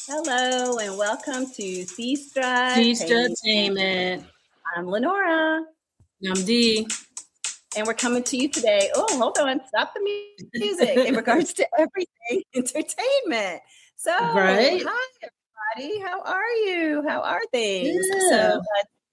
Hello and welcome to Sestra-Tainment. Sestra-Tainment. I'm Lenora. I'm Dee. And we're coming to you today. Oh, hold on. Stop the music in regards to everything entertainment. So, Right. Hi, everybody. How are you? How are things? Yeah. So,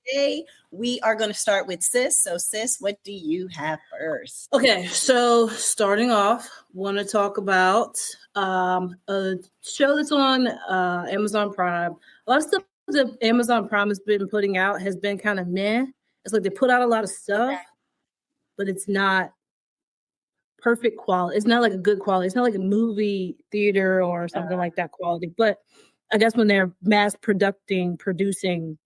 today we are going to start with Sis. So, Sis, what do you have first? Okay, so starting off, want to talk about a show that's on Amazon Prime. A lot of stuff that Amazon Prime has been putting out has been kind of meh. It's like they put out a lot of stuff, but it's not perfect quality. It's not like a good quality. It's not like a movie theater or something like that quality. But I guess when they're mass producing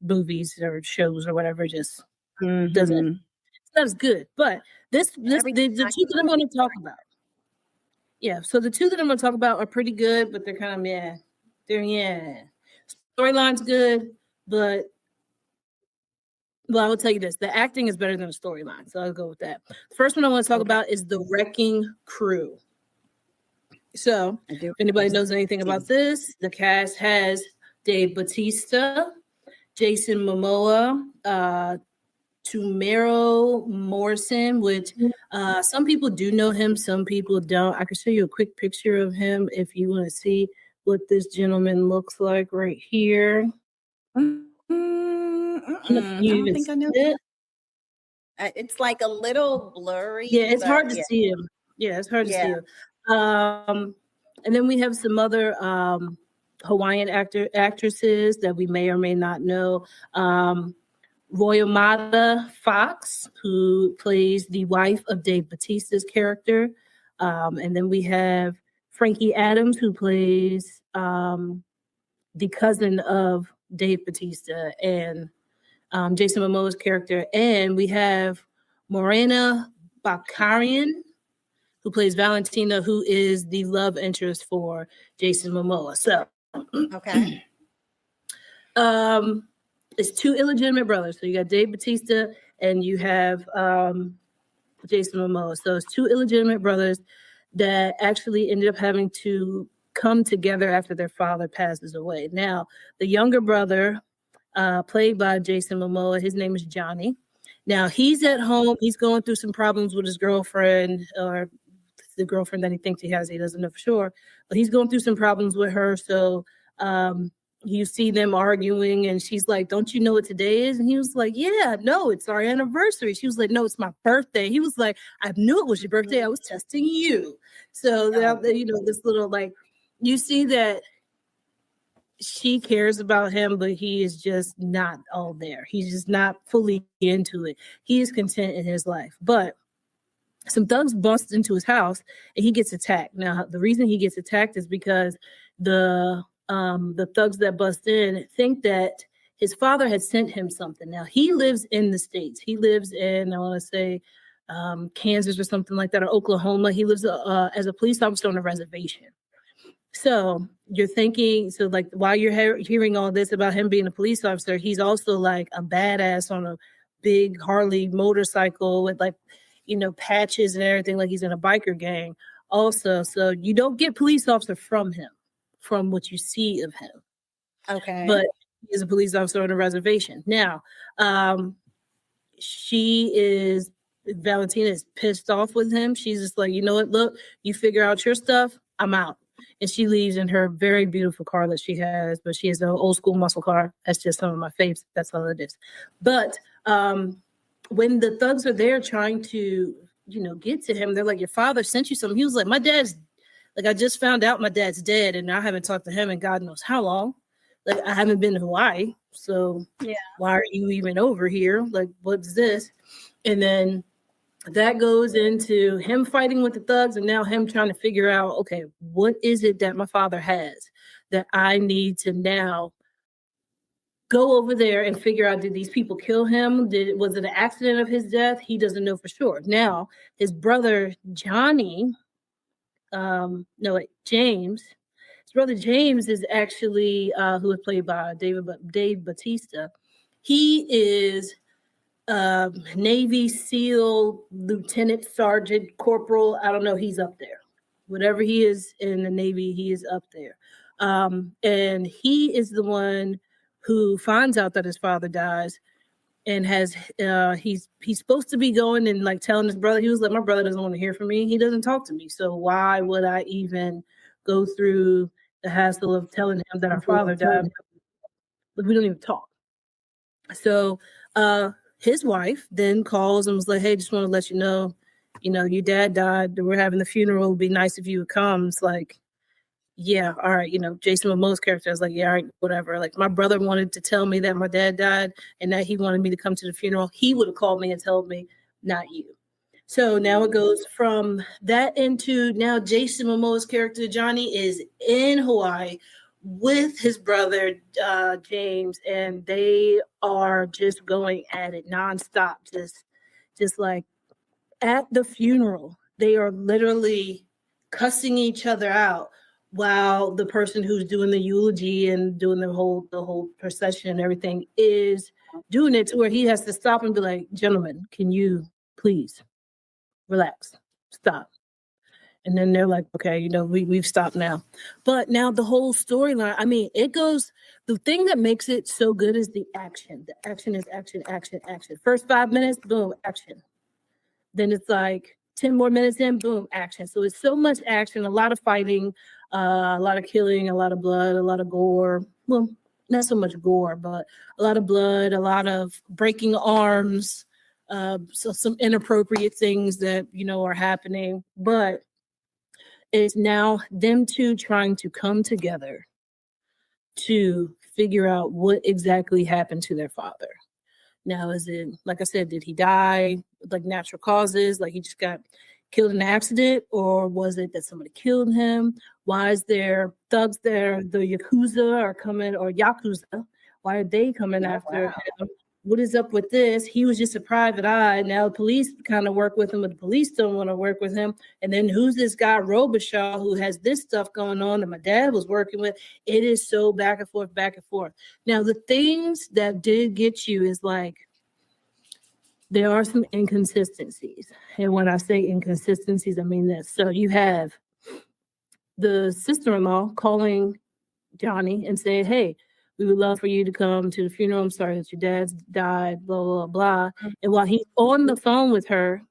movies or shows or whatever, just doesn't. It's not as good. But the two that I'm going to talk about. Yeah, so the two that I'm going to talk about are pretty good, but they're kind of meh. Storyline's good, but well, I will tell you this: the acting is better than the storyline, so I'll go with that. The first one I want to talk about is The Wrecking Crew. So, if anybody knows anything about this, the cast has Dave Bautista, Jason Momoa, Tamara Morrison, which some people do know him, some people don't. I can show you a quick picture of him if you want to see what this gentleman looks like right here. I don't think I know it. It's like a little blurry. Yeah, it's hard to see him. Yeah, it's hard to see him. And then we have some other Hawaiian actresses that we may or may not know. Royamata Fox, who plays the wife of Dave Bautista's character. And then we have Frankie Adams, who plays the cousin of Dave Bautista and Jason Momoa's character. And we have Morena Baccarin, who plays Valentina, who is the love interest for Jason Momoa. So, okay. It's two illegitimate brothers. So you got Dave Bautista and you have Jason Momoa. So it's two illegitimate brothers that actually ended up having to come together after their father passes away. Now, the younger brother, played by Jason Momoa, his name is Johnny. Now, he's at home. He's going through some problems with his girlfriend, or the girlfriend that he thinks he has. He doesn't know for sure. But he's going through some problems with her. So you see them arguing, and she's like, "Don't you know what today is?" And he was like, "Yeah, no, it's our anniversary." She was like, "No, it's my birthday." He was like, "I knew it was your birthday. I was testing you." So this little, like, you see that she cares about him, but he is just not all there. He's just not fully into it. He is content in his life. But some thugs bust into his house and he gets attacked. Now, the reason he gets attacked is because the thugs that bust in think that his father had sent him something. Now, he lives in the States. He lives in, I want to say, Kansas or something like that, or Oklahoma. He lives as a police officer on a reservation. So you're thinking, so like while you're hearing all this about him being a police officer, he's also like a badass on a big Harley motorcycle with, like, patches and everything, like he's in a biker gang also. So you don't get police officer from him, from what you see of him. Okay. But he's a police officer on a reservation. Now, Valentina is pissed off with him. She's just like, you know what, look, you figure out your stuff, I'm out. And she leaves in her very beautiful car that she has, but she has an old school muscle car. That's just some of my faves. That's all it is. But when the thugs are there trying to, get to him, they're like, "Your father sent you something." He was like, I just found out my dad's dead, and I haven't talked to him in God knows how long. Like, I haven't been to Hawaii, so why are you even over here? Like, what's this? And then that goes into him fighting with the thugs, and now him trying to figure out, okay, what is it that my father has that I need to now go over there and figure out, did these people kill him? Was it an accident of his death? He doesn't know for sure. Now, his brother James, his brother James is actually, who is played by Dave Bautista. He is Navy SEAL, Lieutenant, Sergeant, Corporal. I don't know. He's up there. Whatever he is in the Navy, he is up there. And he is the one who finds out that his father dies and has he's supposed to be going and like telling his brother. He was like, my brother doesn't want to hear from me. He doesn't talk to me. So why would I even go through the hassle of telling him that our father died? We don't even talk. So his wife then calls and was like, hey, just want to let you know, your dad died. We're having the funeral. It'd be nice if you would come. It's like, yeah, all right. Jason Momoa's character is like, yeah, all right, whatever. Like, my brother wanted to tell me that my dad died and that he wanted me to come to the funeral. He would have called me and told me, not you. So now it goes from that into now Jason Momoa's character, Johnny, is in Hawaii with his brother, James, and they are just going at it nonstop. Just like at the funeral, they are literally cussing each other out while the person who's doing the eulogy and doing the whole procession and everything is doing it, to where he has to stop and be like, gentlemen, can you please relax, stop? And then they're like, okay, we've stopped now. But now the whole storyline, it goes, the thing that makes it so good is the action. The action is action, action, action. First 5 minutes, boom, action. Then it's like 10 more minutes in, boom, action. So it's so much action, a lot of fighting, a lot of killing, a lot of blood, a lot of gore. Well, not so much gore, but a lot of blood, a lot of breaking arms, so some inappropriate things that, are happening. But it's now them two trying to come together to figure out what exactly happened to their father. Now, is it, like I said, did he die like natural causes, like he just got killed in an accident, or was it that somebody killed him? Why is there thugs there? The Yakuza are coming, or Yakuza, why are they coming after him? What is up with this? He was just a private eye. Now the police kind of work with him, but the police don't want to work with him. And then who's this guy, Robichaud, who has this stuff going on that my dad was working with? It is so back and forth, back and forth. Now, the things that did get you is like, there are some inconsistencies. And when I say inconsistencies, I mean this. So you have the sister-in-law calling Johnny and saying, hey, we would love for you to come to the funeral. I'm sorry that your dad's died, blah, blah, blah. And while he's on the phone with her,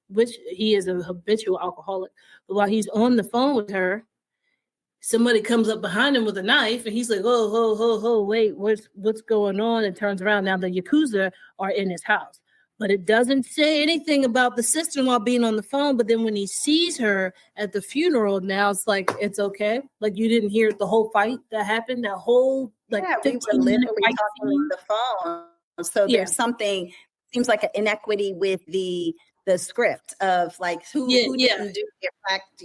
which he is a habitual alcoholic, but while he's on the phone with her, somebody comes up behind him with a knife and he's like, oh, wait, what's going on? And turns around. Now the Yakuza are in his house. But it doesn't say anything about the sister-in-law being on the phone. But then when he sees her at the funeral, now it's like, it's okay. Like, you didn't hear the whole fight that happened, that whole like 15-minute fight talking on the phone. So there's something, seems like an inequity with the script of like who didn't do the effect,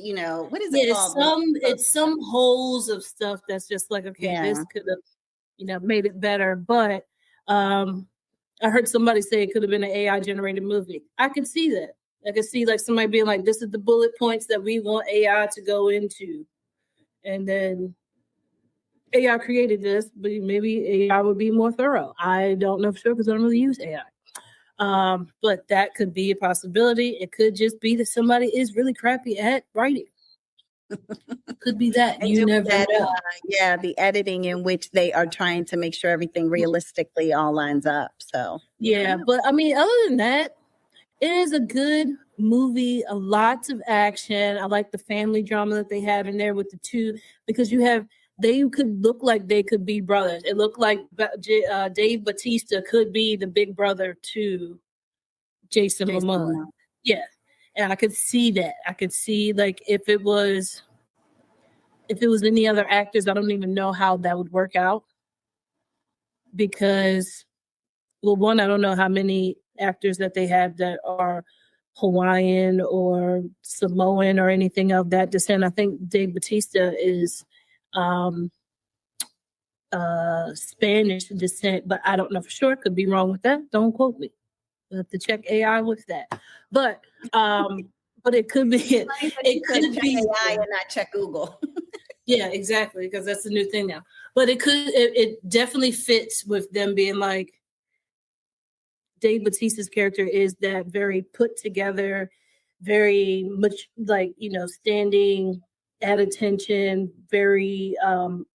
what is it called? It's some holes of stuff that's just like, okay, this could have, made it better. But I heard somebody say it could have been an AI generated movie. I could see that. I could see like somebody being like, this is the bullet points that we want AI to go into. And then AI created this, but maybe AI would be more thorough. I don't know for sure because I don't really use AI. But that could be a possibility. It could just be that somebody is really crappy at writing. Could be that. And you never know. The editing in which they are trying to make sure everything realistically all lines up. So but other than that, it is a good movie. Lots of action. I like the family drama that they have in there with the two, because they could look like they could be brothers. It looked like Dave Bautista could be the big brother to Jason Momoa. Yeah. And I could see that. I could see like if it was any other actors, I don't even know how that would work out. Because, well, one, I don't know how many actors that they have that are Hawaiian or Samoan or anything of that descent. I think Dave Bautista is Spanish descent, but I don't know for sure. Could be wrong with that. Don't quote me. We'll have to check AI with that. But it could be it could be AI and not check Google. Yeah, exactly, because that's the new thing now. But it definitely fits with them being like, Dave Bautista's character is that very put together, very much like, standing at attention, very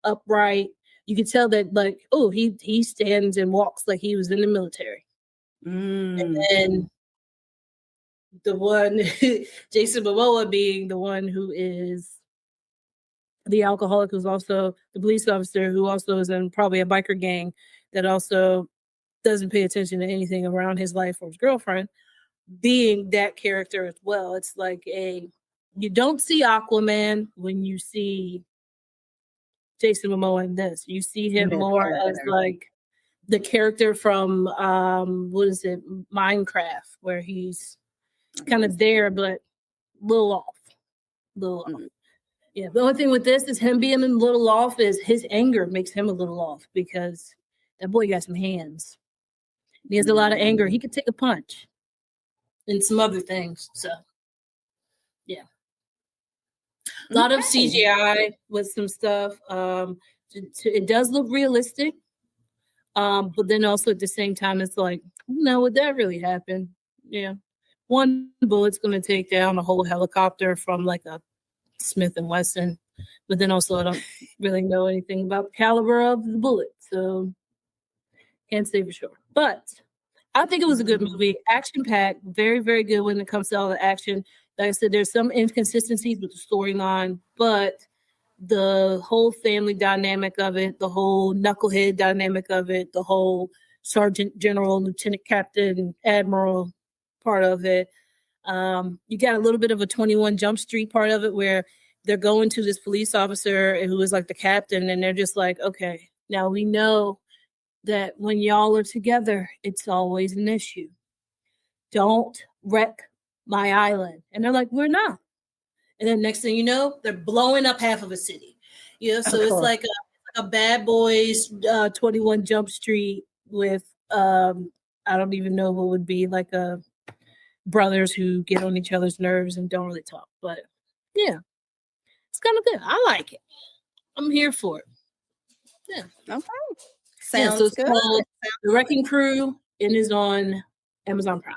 upright. You could tell that, like, oh, he stands and walks like he was in the military. And then the one, Jason Momoa being the one who is the alcoholic, who's also the police officer, who also is in probably a biker gang that also doesn't pay attention to anything around his life or his girlfriend, being that character as well. It's like you don't see Aquaman when you see Jason Momoa in this. You see him more as like the character from what is it, Minecraft, where he's kind of there but a little off. Yeah, the only thing with this is him being a little off is his anger makes him a little off, because that boy got some hands. He has a lot of anger. He could take a punch and some other things. So, yeah. A lot of CGI with some stuff. It does look realistic. But then also at the same time, it's like, no, would that really happen? Yeah. One bullet's going to take down a whole helicopter from like a Smith & Wesson. But then also I don't really know anything about the caliber of the bullet. So can't say for sure. But I think it was a good movie. Action-packed. Very, very good when it comes to all the action. Like I said, there's some inconsistencies with the storyline, but the whole family dynamic of it, the whole knucklehead dynamic of it, the whole sergeant, general, lieutenant, captain, admiral part of it. You got a little bit of a 21 Jump Street part of it where they're going to this police officer who is like the captain, and they're just like, okay, now we know that when y'all are together, it's always an issue. Don't wreck my island. And they're like, we're not. And then next thing you know, they're blowing up half of a city. You know, so it's like a Bad Boys 21 Jump Street with I don't even know what would be like a brothers who get on each other's nerves and don't really talk. But yeah, it's kind of good. I like it. I'm here for it. Yeah. Okay. Sounds so it's good. Called The Wrecking Crew, and is on Amazon Prime.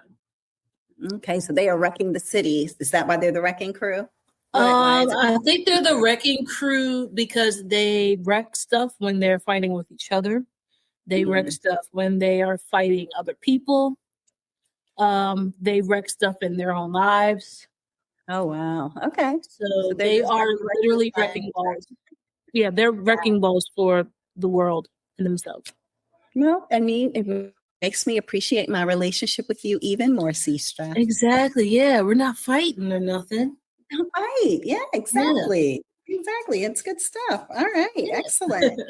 Okay, so they are wrecking the cities. Is that why they're the wrecking crew? I think they're the wrecking crew because they wreck stuff when they're fighting with each other. They wreck stuff when they are fighting other people. They wreck stuff in their own lives. Oh, wow. Okay. So they are literally wrecking balls. Yeah, they're wrecking balls for the world and themselves. No, I mean, it makes me appreciate my relationship with you even more, Sestra. Exactly. Yeah, we're not fighting or nothing. Right. Yeah, exactly. Yeah. Exactly. It's good stuff. All right. Yeah. Excellent.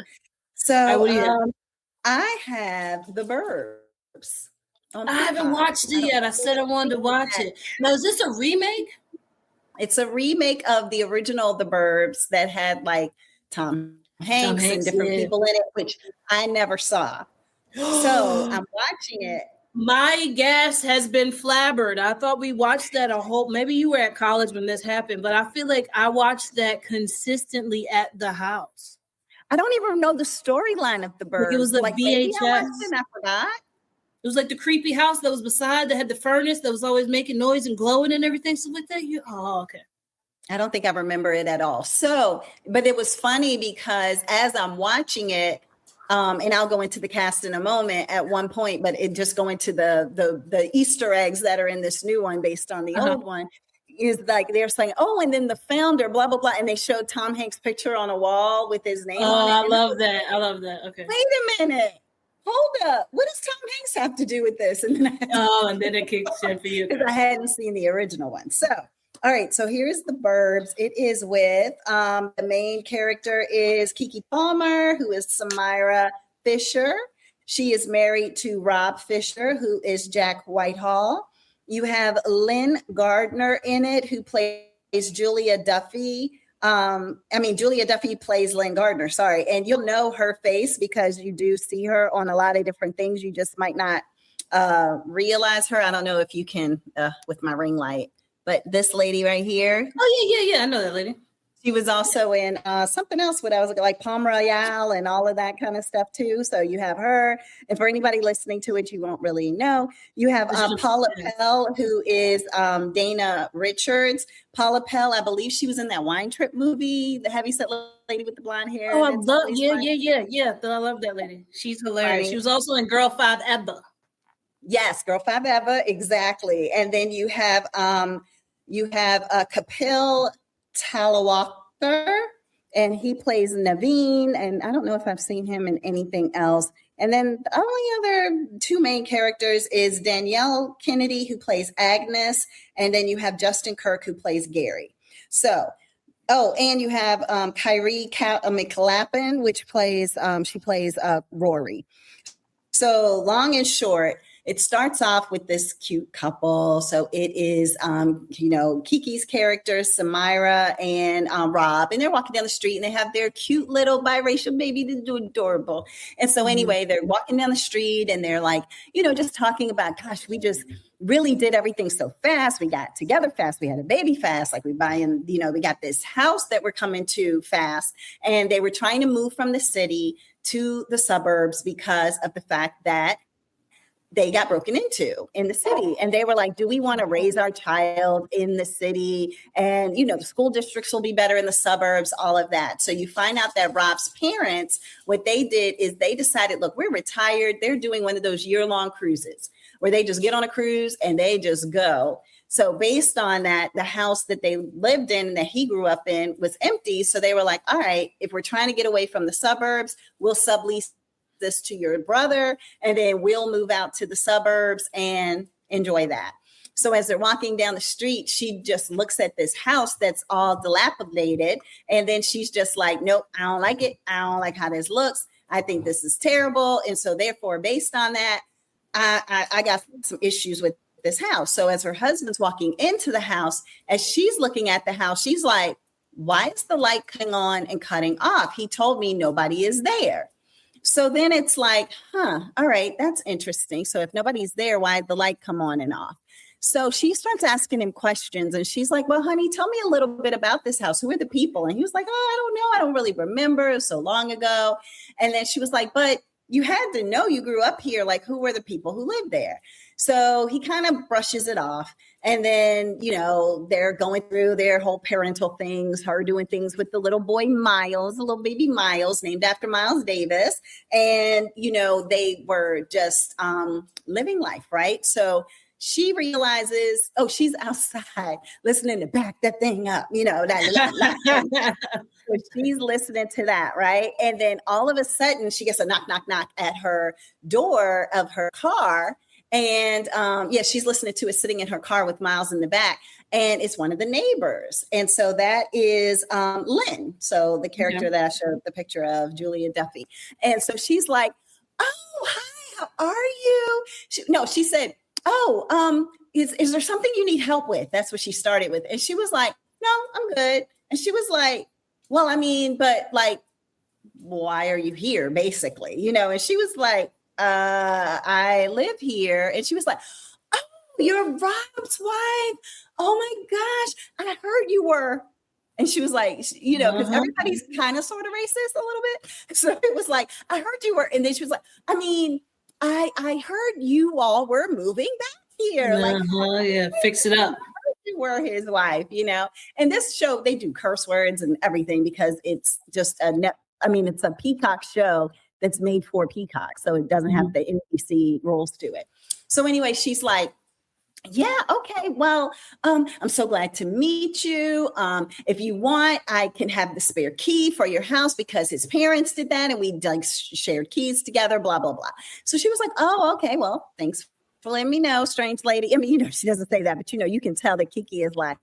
So I have The Burbs. I haven't watched it yet. I said I wanted to watch it. Now, is this a remake? It's a remake of the original The Burbs that had like Tom Hanks and different people in it, which I never saw. So I'm watching it. My gas has been flabbered. I thought we watched that maybe you were at college when this happened, but I feel like I watched that consistently at the house. I don't even know the storyline of The Burbs. Like it was like VHS. I forgot. It was like the creepy house that was beside that had the furnace that was always making noise and glowing and everything. So with that, okay. I don't think I remember it at all. So, but it was funny because as I'm watching it, and I'll go into the cast in a moment at one point, but it just go into the Easter eggs that are in this new one based on the old one is like, they're saying, oh, and then the founder, blah, blah, blah. And they showed Tom Hanks' picture on a wall with his name on it. I love that. I love that. Okay. Wait a minute. Hold up. What does Tom Hanks have to do with this? And then and then it kicks in for you. Because I hadn't seen the original one. So, all right. So here's The Burbs. It is with the main character is Keke Palmer, who is Samira Fisher. She is married to Rob Fisher, who is Jack Whitehall. You have Lynn Gardner in it, who plays Julia Duffy. Julia Duffy plays Lynn Gardner, sorry. And you'll know her face because you do see her on a lot of different things. You just might not realize her. I don't know if you can with my ring light, but this lady right here. Oh, yeah. I know that lady. She was also in something else. What I was like Palm Royale and all of that kind of stuff too. So you have her, and for anybody listening to it, you won't really know. You have Paula Pell, who is Dana Richards. Paula Pell, I believe she was in that Wine Trip movie, the heavyset lady with the blonde hair. Oh, I love, yeah. I love that lady. She's hilarious. She was also in Girl 5 Eva. Yes, Girl 5 Eva, exactly. And then you have Kapil Talawalkar, and he plays Naveen, and I don't know if I've seen him in anything else. And then the only other two main characters is Danielle Kennedy, who plays Agnes, and then you have Justin Kirk, who plays Gary. So, and you have Kyrie McLappin, which plays, she plays Rory. So long and short, it starts off with this cute couple. So it is, Kiki's characters, Samira and Rob, and they're walking down the street and they have their cute little biracial baby. They're adorable. And so anyway, they're walking down the street and they're like, just talking about, gosh, we just really did everything so fast. We got together fast. We had a baby fast. Like we got this house that we're coming to fast. And they were trying to move from the city to the suburbs because of the fact that they got broken into in the city. And they were like, do we want to raise our child in the city? And, the school districts will be better in the suburbs, all of that. So you find out that Rob's parents, what they did is they decided, look, we're retired. They're doing one of those year-long cruises where they just get on a cruise and they just go. So based on that, the house that they lived in and that he grew up in was empty. So they were like, all right, if we're trying to get away from the suburbs, we'll sublease this to your brother, and then we'll move out to the suburbs and enjoy that. So as they're walking down the street, she just looks at this house that's all dilapidated. And then she's just like, nope, I don't like it. I don't like how this looks. I think this is terrible. And so therefore, based on that, I got some issues with this house. So as her husband's walking into the house, as she's looking at the house, she's like, why is the light coming on and cutting off? He told me nobody is there. So then it's like, all right, that's interesting. So if nobody's there, why the light come on and off? So she starts asking him questions and she's like, well, honey, tell me a little bit about this house. Who are the people? And he was like, oh, I don't know. I don't really remember. It was so long ago. And then she was like, but you had to know, you grew up here. Like, who were the people who lived there? So he kind of brushes it off. And then, they're going through their whole parental things, her doing things with the little boy Miles, the little baby Miles, named after Miles Davis. And, they were just living life, right? So she realizes, she's outside listening to Back That Thing Up, that. So she's listening to that, right? And then all of a sudden she gets a knock, knock, knock at her door of her car. And she's listening to it sitting in her car with Miles in the back. And it's one of the neighbors. And so that is Lynn. So the character that I showed the picture of, Julia Duffy. And so she's like, oh, hi, how are you? She said, is there something you need help with? That's what she started with. And she was like, no, I'm good. And she was like, well, I mean, but like, why are you here? Basically, and she was like, I live here. And she was like, oh, you're Rob's wife. Oh my gosh. I heard you were. And she was like, because everybody's kind of sort of racist a little bit. So it was like, I heard you were. And then she was like, I mean, I heard you all were moving back here. Fix it up. You were his wife, and this show, they do curse words and everything because it's just it's a Peacock show that's made for Peacock. So it doesn't have the NBC rules to it. So anyway, she's like, yeah, okay. Well, I'm so glad to meet you. If you want, I can have the spare key for your house because his parents did that. And we shared keys together, blah, blah, blah. So she was like, oh, okay. Well, thanks for letting me know, strange lady. I mean, she doesn't say that, but you can tell that Kiki is like,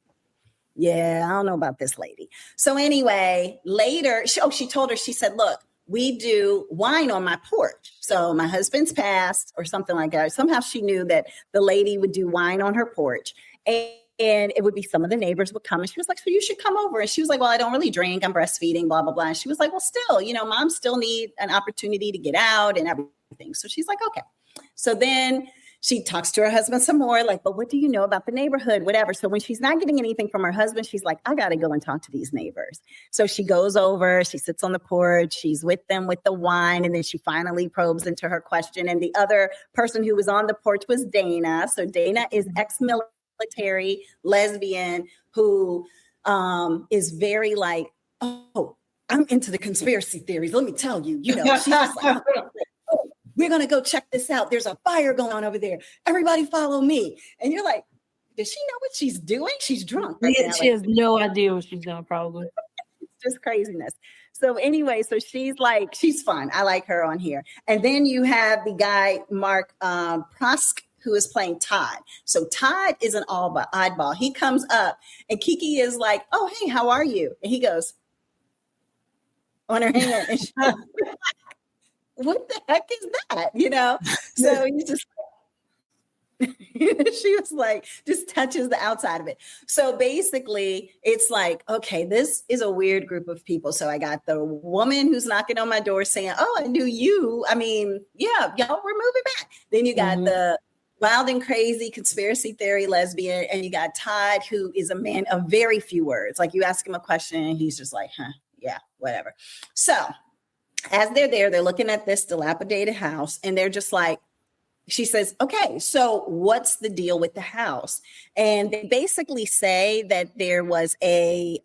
yeah, I don't know about this lady. So anyway, later, she told her, she said, look, we do wine on my porch. So my husband's passed or something like that. Somehow she knew that the lady would do wine on her porch. And it would be some of the neighbors would come. And she was like, so you should come over. And she was like, well, I don't really drink. I'm breastfeeding, blah, blah, blah. And she was like, well, still, moms still need an opportunity to get out and everything. So she's like, okay. So then she talks to her husband some more, like, but what do you know about the neighborhood? Whatever. So when she's not getting anything from her husband, she's like, I got to go and talk to these neighbors. So she goes over, she sits on the porch, she's with them with the wine, and then she finally probes into her question. And the other person who was on the porch was Dana. So Dana is ex-military lesbian who is very like, oh, I'm into the conspiracy theories. Let me tell you, she's just like, oh, we're going to go check this out. There's a fire going on over there. Everybody follow me. And you're like, does she know what she's doing? She's drunk. Right now. She has no idea what she's doing, probably. It's just craziness. So anyway, so she's like, she's fun. I like her on here. And then you have the guy, Mark Prosk, who is playing Todd. So Todd is an oddball. He comes up and Kiki is like, oh, hey, how are you? And he goes on her hand. And she's like, what the heck is that? So he's just, she was like, just touches the outside of it. So basically it's like, okay, this is a weird group of people. So I got the woman who's knocking on my door saying, oh, I knew you. I mean, yeah, y'all were moving back. Then you got the wild and crazy conspiracy theory lesbian. And you got Todd, who is a man of very few words. Like you ask him a question and he's just like, yeah, whatever. So as they're there, they're looking at this dilapidated house and they're just like, she says, okay, so what's the deal with the house? And they basically say that there was a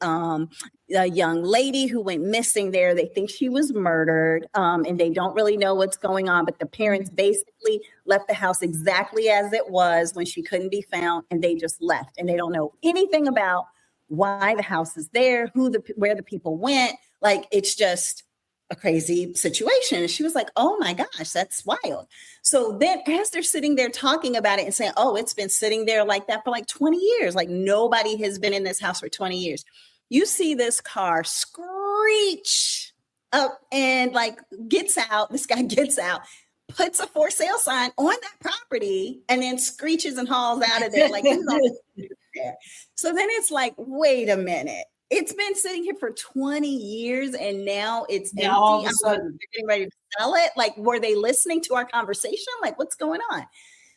young lady who went missing there. They think she was murdered and they don't really know what's going on. But the parents basically left the house exactly as it was when she couldn't be found. And they just left and they don't know anything about why the house is there, where the people went. Like, it's just a crazy situation. And she was like, oh my gosh, that's wild. So then as they're sitting there talking about it and saying, oh, it's been sitting there like that for like 20 years. Like nobody has been in this house for 20 years. You see this car screech up and like gets out. This guy gets out, puts a for sale sign on that property and then screeches and hauls out of there. Like, there. So then it's like, wait a minute. It's been sitting here for 20 years and now it's empty. All of a sudden, they're getting ready to sell it. Like, were they listening to our conversation? Like, what's going on?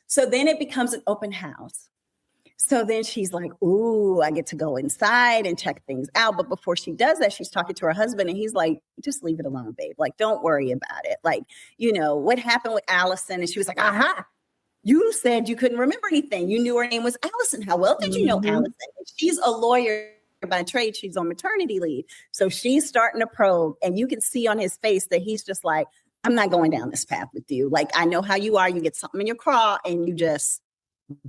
So then it becomes an open house. So then she's like, ooh, I get to go inside and check things out. But before she does that, she's talking to her husband and he's like, just leave it alone, babe. Like, don't worry about it. Like, what happened with Allison? And she was like, aha, you said you couldn't remember anything. You knew her name was Allison. How well did you know Allison? And she's a lawyer by trade. She's on maternity leave. So she's starting to probe and you can see on his face that he's just like, I'm not going down this path with you. Like, I know how you are. You get something in your craw and you just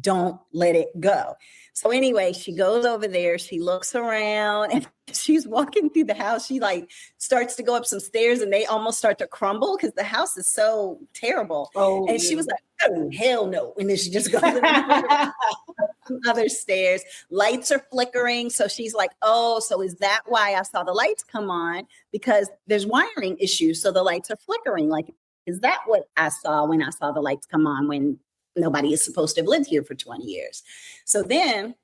don't let it go. So anyway, she goes over there, she looks around and she's walking through the house. She like starts to go up some stairs and they almost start to crumble because the house is so terrible. Oh, and she was like, oh, hell no. And then she just goes other stairs. Lights are flickering. So she's like, oh, so is that why I saw the lights come on? Because there's wiring issues. So the lights are flickering. Like, is that what I saw when I saw the lights come on when nobody is supposed to have lived here for 20 years. So then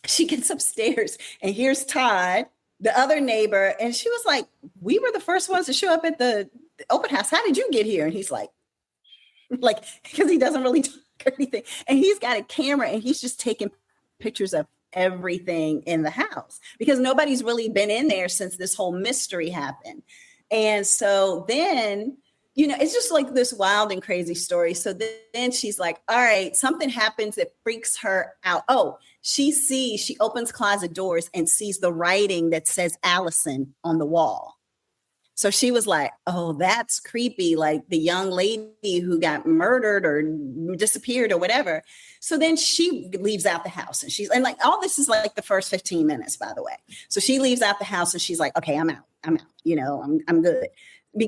she gets upstairs and here's Todd, the other neighbor. And she was like, we were the first ones to show up at the open house. How did you get here? And he's like, because he doesn't really talk or anything. And he's got a camera and he's just taking pictures of everything in the house because nobody's really been in there since this whole mystery happened. And so then, it's just like this wild and crazy story. So then she's like, all right, something happens that freaks her out. Oh, she opens closet doors and sees the writing that says Allison on the wall. So she was like, oh, that's creepy. Like the young lady who got murdered or disappeared or whatever. So then she leaves out the house and like, all this is like the first 15 minutes, by the way. So she leaves out the house and she's like, okay, I'm out. I'm good.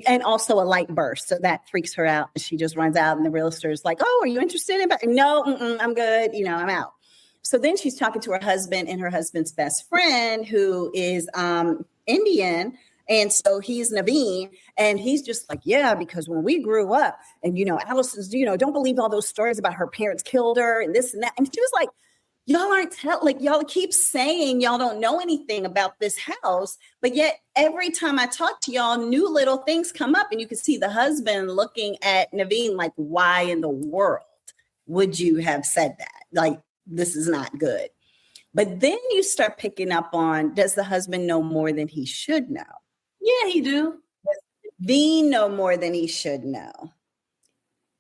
And also a light burst. So that freaks her out. And she just runs out and the realtor is like, oh, are you interested in it? No, I'm good. I'm out. So then she's talking to her husband and her husband's best friend who is Indian. And so he's Naveen and he's just like, yeah, because when we grew up and, Allison's, don't believe all those stories about her parents killed her and this and that. And she was like, y'all y'all keep saying y'all don't know anything about this house, but yet every time I talk to y'all, new little things come up and you can see the husband looking at Naveen like, why in the world would you have said that? Like, this is not good. But then you start picking up on, does the husband know more than he should know? Yeah, he do. Does Vonn know more than he should know?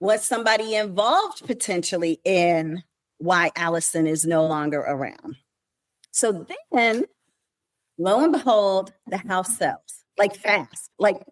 Was somebody involved potentially in why Allison is no longer around? So then, lo and behold, the house sells, like fast, like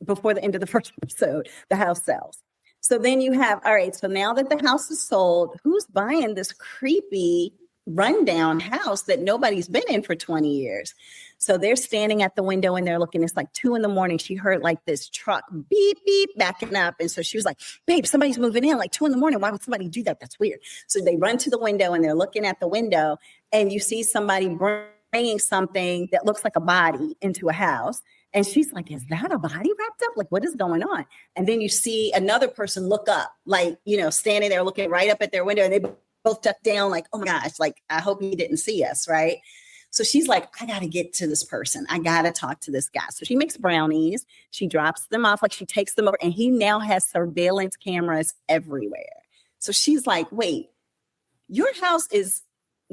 before the end of the first episode, the house sells. So then you have, all right, so now that the house is sold, who's buying this creepy rundown house that nobody's been in for 20 years? So they're standing at the window and they're looking, it's like 2 a.m. She heard like this truck beep, beep, backing up. And so she was like, babe, somebody's moving in like 2 a.m. Why would somebody do that? That's weird. So they run to the window and they're looking at the window and you see somebody bringing something that looks like a body into a house. And she's like, is that a body wrapped up? Like, what is going on? And then you see another person look up, like, standing there looking right up at their window, and they both duck down like, oh my gosh, like, I hope he didn't see us, right? So she's like, I got to get to this person. I got to talk to this guy. So she makes brownies. She drops them off, like she takes them over, and he now has surveillance cameras everywhere. So she's like, wait, your house is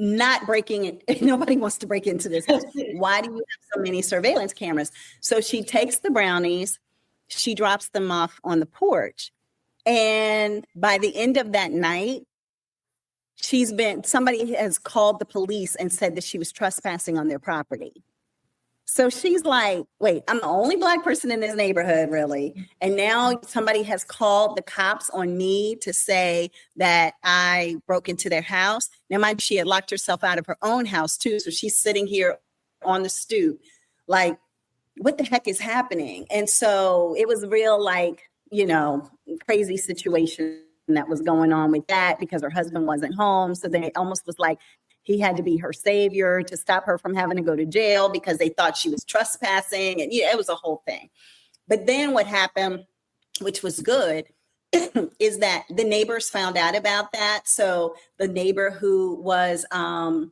not breaking it. Nobody wants to break into this house. Why do you have so many surveillance cameras? So she takes the brownies, she drops them off on the porch. And by the end of that night, somebody has called the police and said that she was trespassing on their property. So she's like, wait, I'm the only Black person in this neighborhood, really. And now somebody has called the cops on me to say that I broke into their house. Now, mind you, she had locked herself out of her own house too. So she's sitting here on the stoop, like, what the heck is happening? And so it was real, like, crazy situation that was going on with that because her husband wasn't home. So then it almost was like, he had to be her savior to stop her from having to go to jail because they thought she was trespassing. And it was a whole thing. But then what happened, which was good, is that the neighbors found out about that. So the neighbor who was like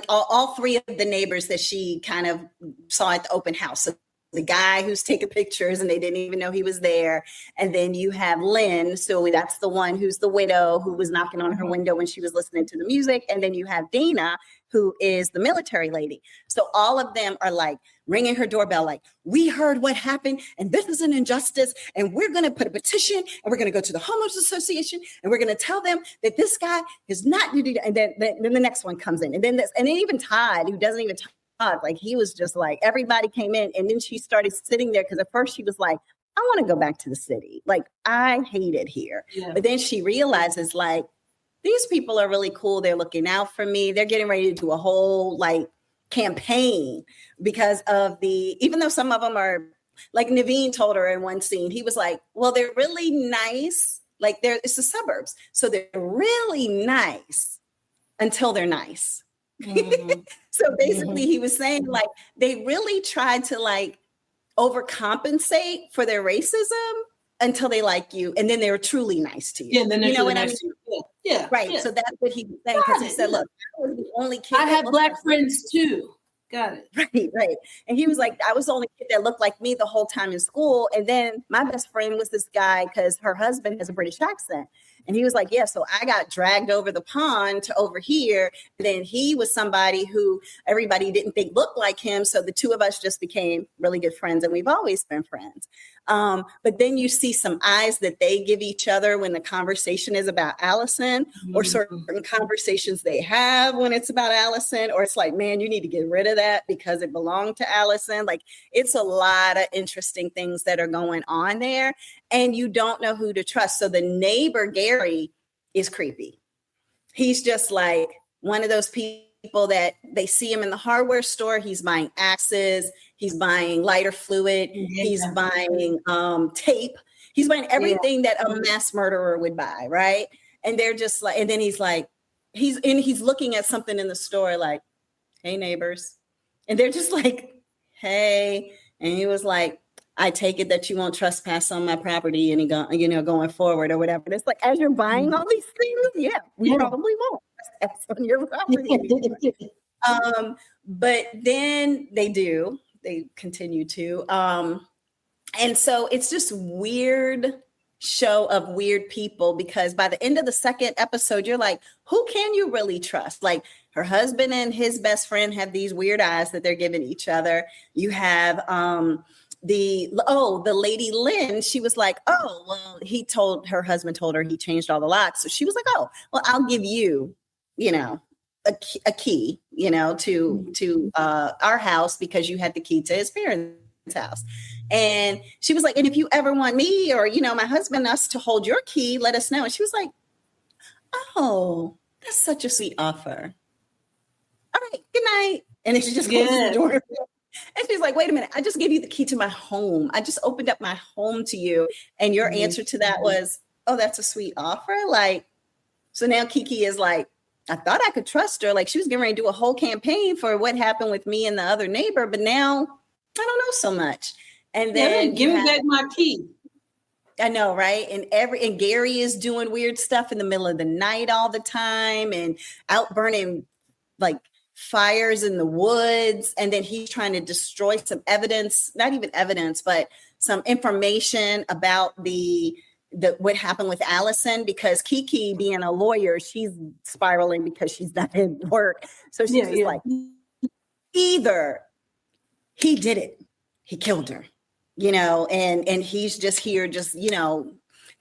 all 3 of the neighbors that she kind of saw at the open house. So the guy who's taking pictures and they didn't even know he was there. And then you have Lynn. So that's the one who's the widow who was knocking on her window when she was listening to the music. And then you have Dana, who is the military lady. So all of them are like ringing her doorbell, like, we heard what happened and this is an injustice. And we're going to put a petition and we're going to go to the homeowners association and we're going to tell them that this guy is not. And then the next one comes in. And then even Todd, who doesn't even talk, like, he was just like, everybody came in. And then she started sitting there because at first she was like, I want to go back to the city. Like, I hate it here. Yeah. But then she realizes, like, these people are really cool. They're looking out for me. They're getting ready to do a whole like campaign because of even though some of them are, like Naveen told her in one scene, he was like, well, they're really nice. Like, it's the suburbs. So they're really nice until they're nice. Mm-hmm. So basically he was saying, like, they really tried to like overcompensate for their racism until they like you, and then they were truly nice to you. Yeah, then you know what I mean? Yeah, right. Yeah. So that's what he was saying, because he said, "Look, I was the only kid. I have Black friends too." Got it. Right. And he was like, I was the only kid that looked like me the whole time in school. And then my best friend was this guy because her husband has a British accent. And he was like, yeah, so I got dragged over the pond to over here. And then he was somebody who everybody didn't think looked like him. So the 2 of us just became really good friends. And we've always been friends. But then you see some eyes that they give each other when the conversation is about Allison, or certain conversations they have when it's about Allison, or it's like, man, you need to get rid of that because it belonged to Allison. Like, it's a lot of interesting things that are going on there, and you don't know who to trust. So the neighbor, Gary, is creepy. He's just like one of those people that they see him in the hardware store. He's buying axes. He's buying lighter fluid. He's buying tape. He's buying everything that a mass murderer would buy, right? And they're just like, and then he's like, he's looking at something in the store like, hey, neighbors. And they're just like, hey. And he was like, I take it that you won't trespass on my property and going forward or whatever. And it's like, as you're buying all these things, we probably won't trespass on your property. But then they continue to. And so it's just weird show of weird people, because by the end of the second episode, you're like, who can you really trust? Like, her husband and his best friend have these weird eyes that they're giving each other. You have the lady Lynn, she was like, oh, well, her husband told her he changed all the locks. So she was like, oh, well, I'll give you, a key, to our house, because you had the key to his parents' house. And she was like, and if you ever want me or, my husband, us to hold your key, let us know. And she was like, oh, that's such a sweet offer. All right, good night. And then she just closes the door. And she's like, wait a minute, I just gave you the key to my home. I just opened up my home to you. And your answer to that was, oh, that's a sweet offer. Like, so now Kiki is like, I thought I could trust her. Like, she was getting ready to do a whole campaign for what happened with me and the other neighbor. But now I don't know so much. And then give me back my key. I know, right? And Gary is doing weird stuff in the middle of the night all the time and out burning like fires in the woods. And then he's trying to destroy some evidence, not even evidence, but some information about what happened with Allison, because Kiki, being a lawyer, she's spiraling because she's not in work. So she's like, either he did it, he killed her, and he's just here,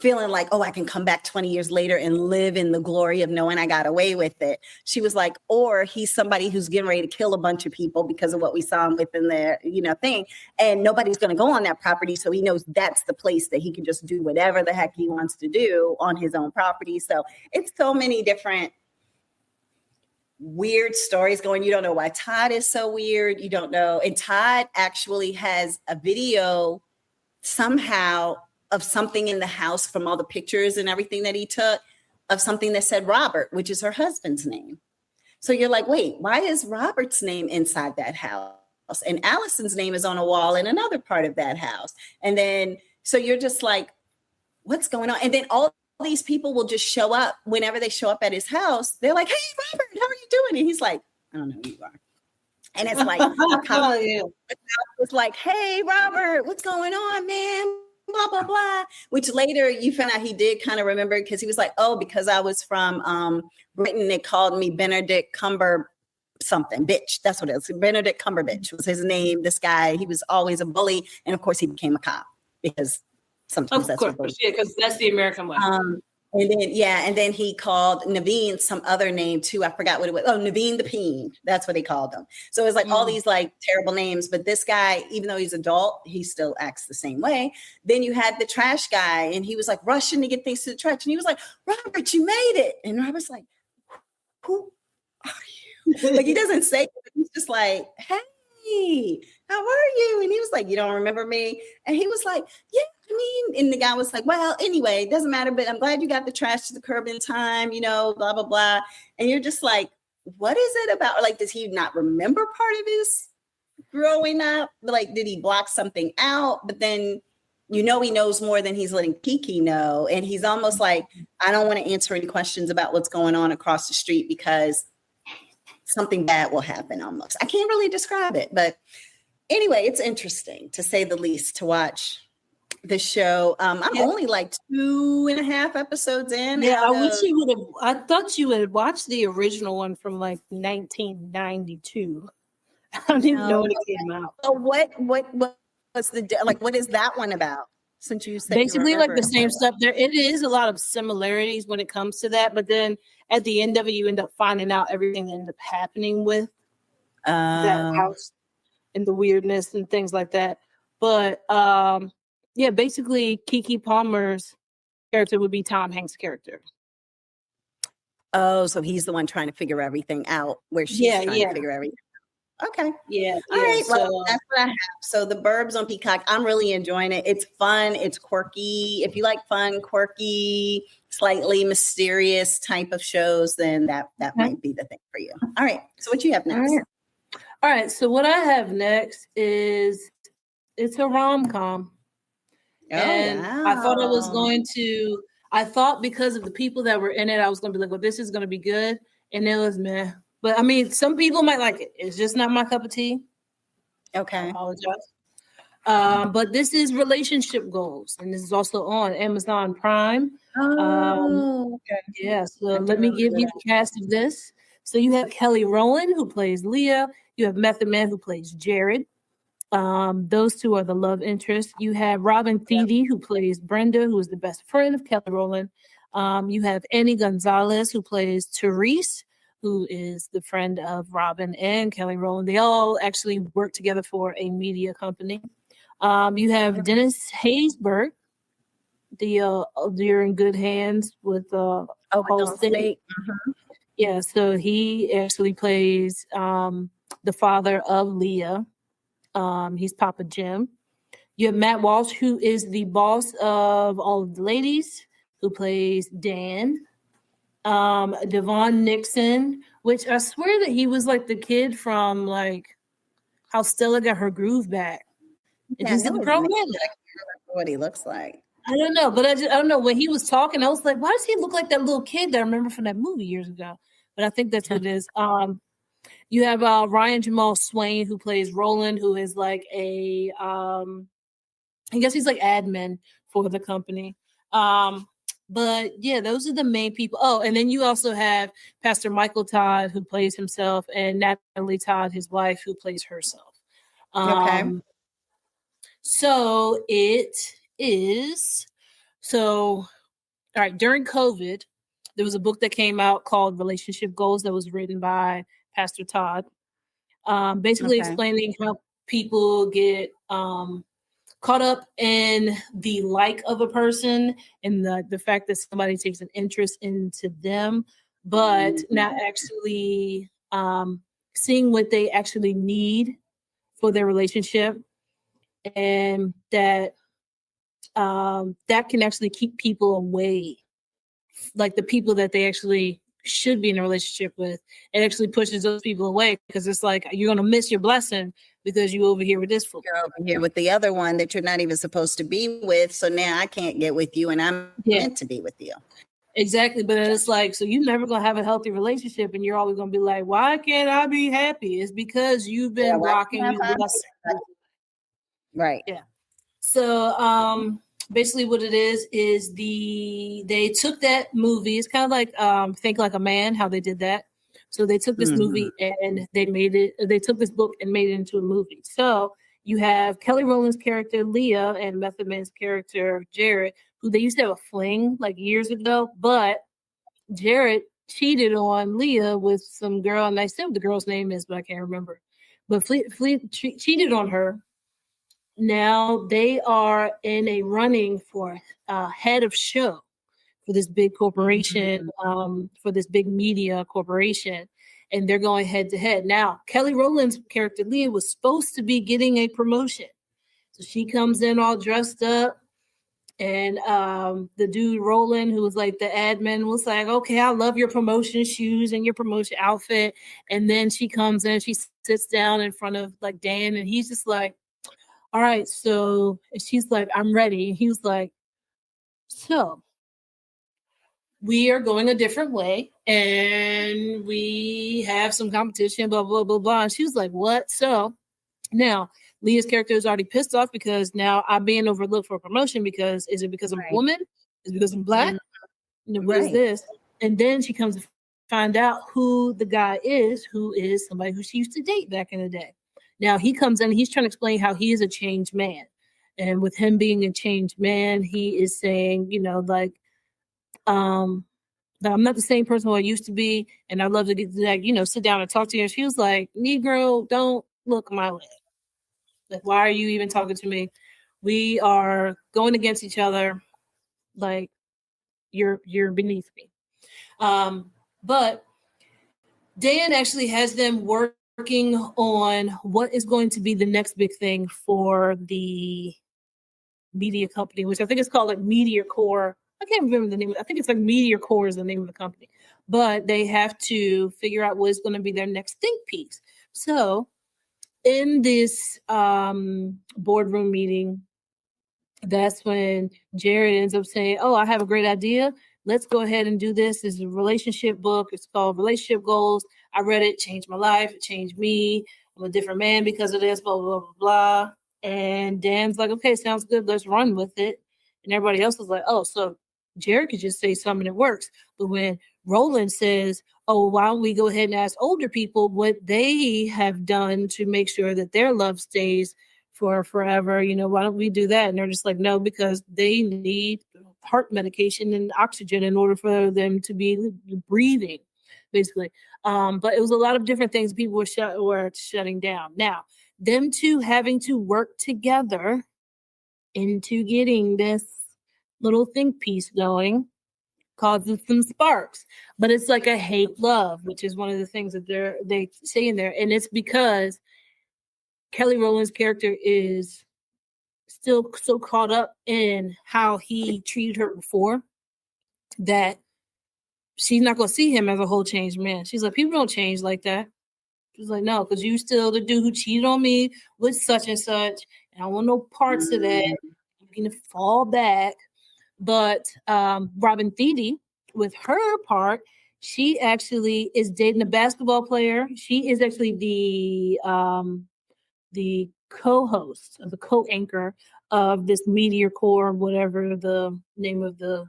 feeling like, oh, I can come back 20 years later and live in the glory of knowing I got away with it. She was like, or he's somebody who's getting ready to kill a bunch of people because of what we saw him within the, thing. And nobody's going to go on that property. So he knows that's the place that he can just do whatever the heck he wants to do on his own property. So it's so many different weird stories going. You don't know why Todd is so weird. You don't know. And Todd actually has a video somehow of something in the house from all the pictures and everything that he took, of something that said Robert, which is her husband's name. So you're like, wait, why is Robert's name inside that house? And Allison's name is on a wall in another part of that house. And then, so you're just like, what's going on? And then all these people will just show up whenever they show up at his house. They're like, hey, Robert, how are you doing? And he's like, I don't know who you are. And it's like, it's like, hey, Robert, what's going on, man? Blah, blah, blah. Which later you found out he did kind of remember, because he was like, oh, because I was from Britain, they called me Benedict Cumber something, bitch. That's what it is. Benedict Cumberbatch was his name. This guy, he was always a bully. And of course he became a cop, because sometimes that's what because that's the American way. And then he called Naveen some other name too. I forgot what it was. Oh, Naveen the Peen. That's what he called him. So it's like all these like terrible names. But this guy, even though he's adult, he still acts the same way. Then you had the trash guy, and he was like rushing to get things to the trash. And he was like, Robert, you made it. And Robert's like, who are you? Like, he doesn't say it. He's just like, hey, how are you? And he was like, you don't remember me? And he was like, yeah, I mean, and the guy was like, well, anyway, it doesn't matter, but I'm glad you got the trash to the curb in time, blah, blah, blah. And you're just like, what is it about? Like, does he not remember part of his growing up? Like, did he block something out? But then, he knows more than he's letting Kiki know. And he's almost like, I don't want to answer any questions about what's going on across the street, because something bad will happen almost. I can't really describe it. But anyway, it's interesting, to say the least, to watch the show. I'm only like 2.5 episodes in. Yeah, I wish you would have. I thought you had watched the original one from like 1992. I don't even know when it came out. So what was what is that one about? Since you said basically like the same stuff. There, it is a lot of similarities when it comes to that, but then at the end of it, you end up finding out everything that ended up happening with that house and the weirdness and things like that. But yeah, basically Keke Palmer's character would be Tom Hanks' character. Oh, so he's the one trying to figure everything out, where she's trying to figure everything out. Okay. Yeah. All right. Well, that's what I have. So the Burbs on Peacock, I'm really enjoying it. It's fun. It's quirky. If you like fun, quirky, slightly mysterious type of shows, then that might be the thing for you. All right. So what you have next? All right. So what I have next is, it's a rom-com. And I thought I was going to, because of the people that were in it, I was going to be like, well, this is going to be good. And it was meh. But I mean, some people might like it. It's just not my cup of tea. Okay. I apologize. But this is Relationship Goals, and this is also on Amazon Prime. Okay. Yeah, so I do let me remember give you that. the cast of this. So you have Kelly Rowland, who plays Leah. You have Method Man, who plays Jared. Those two are the love interests. You have Robin Thede, who plays Brenda, who is the best friend of Kelly Rowland. You have Annie Gonzalez, who plays Therese, who is the friend of Robin and Kelly Rowland. They all actually work together for a media company. You have Dennis Haysbert, you're in good hands with Oh, with Whole Don't State. State. Yeah, so he actually plays the father of Leah. He's Papa Jim. You have Matt Walsh, who is the boss of all of the ladies, who plays Dan. Devon Nixon, which I swear that he was like the kid from like how Stella got her groove back. It Yeah, I just know didn't his grow name, in but I it. can't remember what he looks like. I don't know, but I don't know. When he was talking, I was like, why does he look like that little kid that I remember from that movie years ago? But I think that's what it is. You have Ryan Jamal Swain, who plays Roland, who is like I guess he's like admin for the company. But yeah, those are the main people. Oh, and then you also have Pastor Michael Todd, who plays himself, and Natalie Todd, his wife, who plays herself. Okay. So it is so all right, during COVID, there was a book that came out called Relationship Goals that was written by Pastor Todd, basically Okay. explaining how people get caught up in the like of a person and the fact that somebody takes an interest into them, but not actually seeing what they actually need for their relationship, and that that can actually keep people away, like the people that they actually should be in a relationship with. It actually pushes those people away because it's like you're gonna miss your blessing because you over here with this fool. You're over here with the other one that you're not even supposed to be with. So now I can't get with you, and I'm Yeah, meant to be with you. exactly. But it's like, so you're never gonna have a healthy relationship, and you're always gonna be like, why can't I be happy? It's because you've Yeah, been why blocking can't your I find blessing. peace? Right. Yeah. So basically what it is they took that movie. It's kind of like Think Like a Man, how they did that. So they took this movie and they took this book and made it into a movie. So you have Kelly Rowland's character Leah and Method Man's character Jared, who they used to have a fling like years ago, but Jared cheated on Leah with some girl, and I said what the girl's name is, but I can't remember. But Fleet cheated on her. Now they are in a running for head of show for this big corporation, for this big media corporation, and they're going head to head. Now, Kelly Rowland's character Leah was supposed to be getting a promotion, so she comes in all dressed up, and the dude Roland, who was like the admin, was like, "Okay, I love your promotion shoes and your promotion outfit." And then she comes in, she sits down in front of like Dan, and he's just like, all right, so she's like, I'm ready. And he was like, so we are going a different way and we have some competition, blah, blah, blah, blah. And she was like, what? So now Leah's character is already pissed off because now I'm being overlooked for a promotion because is it because I'm a woman? Is it because I'm black? What is this? And then she comes to find out who the guy is, who is somebody who she used to date back in the day. Now he comes in, he's trying to explain how he is a changed man. And with him being a changed man, he is saying, like, that I'm not the same person who I used to be. And I'd love to get to that, sit down and talk to you. And she was like, Negro, don't look my way. Like, why are you even talking to me? We are going against each other. Like, you're beneath me. But Dan actually has them working on what is going to be the next big thing for the media company, which I think is called like Meteor Core. I can't remember the name. I think it's like Meteor Core is the name of the company. But they have to figure out what is going to be their next think piece. So in this boardroom meeting, that's when Jared ends up saying, oh, I have a great idea. Let's go ahead and do this. It's a relationship book. It's called Relationship Goals. I read it, changed my life. It changed me. I'm a different man because of this, blah, blah, blah, blah. And Dan's like, okay, sounds good. Let's run with it. And everybody else was like, oh, so Jared could just say something that works. But when Roland says, oh, why don't we go ahead and ask older people what they have done to make sure that their love stays for forever? You know, why don't we do that? And they're just like, no, because they need heart medication and oxygen in order for them to be breathing, basically. But it was a lot of different things people were shutting down. Now, them two having to work together into getting this little think piece going causes some sparks, but it's like a hate love, which is one of the things that they say in there. And it's because Kelly Rowland's character is still so caught up in how he treated her before that she's not going to see him as a whole changed man. She's like, people don't change like that. She's like, no, because you still the dude who cheated on me with such and such. And I want no parts of that. You can fall back. But Robin Thede, with her part, she actually is dating a basketball player. She is actually the co-host of the co-anchor of this Meteor Core, whatever the name of the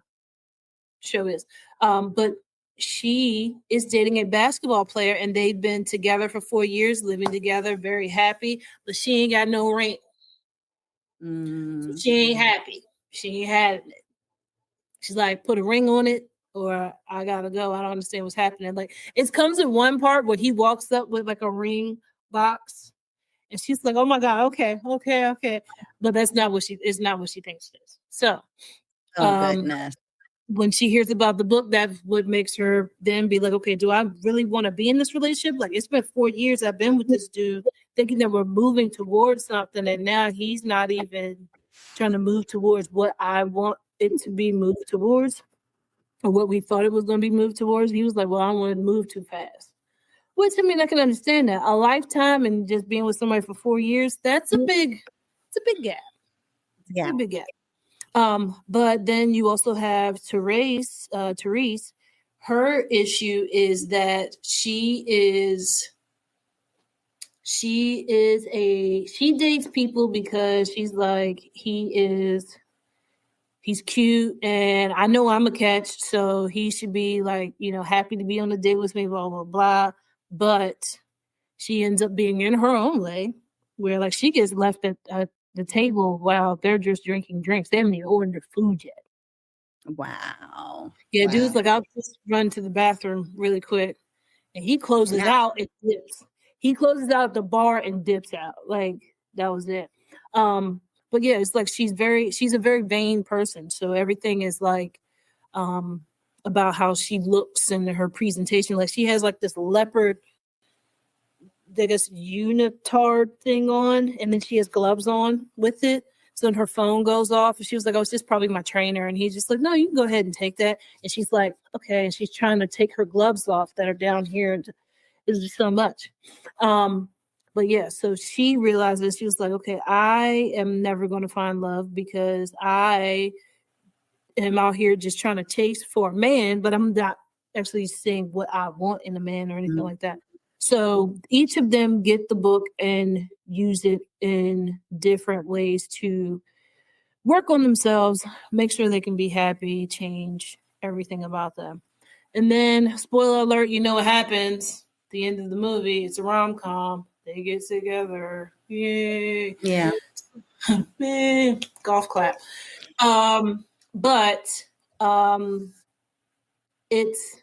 show is. But she is dating a basketball player, and they've been together for 4 years, living together, very happy. But she ain't got no ring. So she ain't happy. She ain't having it. She's like, put a ring on it, or I gotta go. I don't understand what's happening. Like, it comes in one part where he walks up with like a ring box, and she's like, "Oh my god, okay." But it's not what she thinks it is. So, goodness. When she hears about the book, that's what makes her then be like, okay, do I really want to be in this relationship? Like, it's been 4 years I've been with this dude, thinking that we're moving towards something, and now he's not even trying to move towards what I want it to be moved towards, or what we thought it was going to be moved towards. He was like, well, I don't want to move too fast. Which, I mean, I can understand that. A lifetime and just being with somebody for 4 years, it's a big gap. Yeah. It's a big gap. But then you also have Therese. Her issue is that she dates people because she's like, he's cute and I know I'm a catch, so he should be like, you know, happy to be on a date with me, blah, blah, blah. But she ends up being in her own way where like she gets left at the table while they're just drinking drinks. They haven't even ordered food yet. Wow. Yeah, wow. Dude's like, I'll just run to the bathroom really quick. And he closes out and dips. He closes out the bar and dips out. Like, that was it. But yeah, it's like she's a very vain person. So everything is like about how she looks and her presentation. Like, she has like this leopard, I guess, unitard thing on, and then she has gloves on with it. So then her phone goes off, and she was like, oh, it's just probably my trainer. And he's just like, no, you can go ahead and take that. And she's like, okay. And she's trying to take her gloves off that are down here. And it's just so much. But yeah, so she realizes, she was like, okay, I am never going to find love because I am out here just trying to chase for a man, but I'm not actually saying what I want in a man or anything like that. So each of them get the book and use it in different ways to work on themselves, make sure they can be happy, change everything about them. And then, spoiler alert, you know what happens at the end of the movie. It's a rom-com. They get together. Yay. Yeah. Golf clap. But it's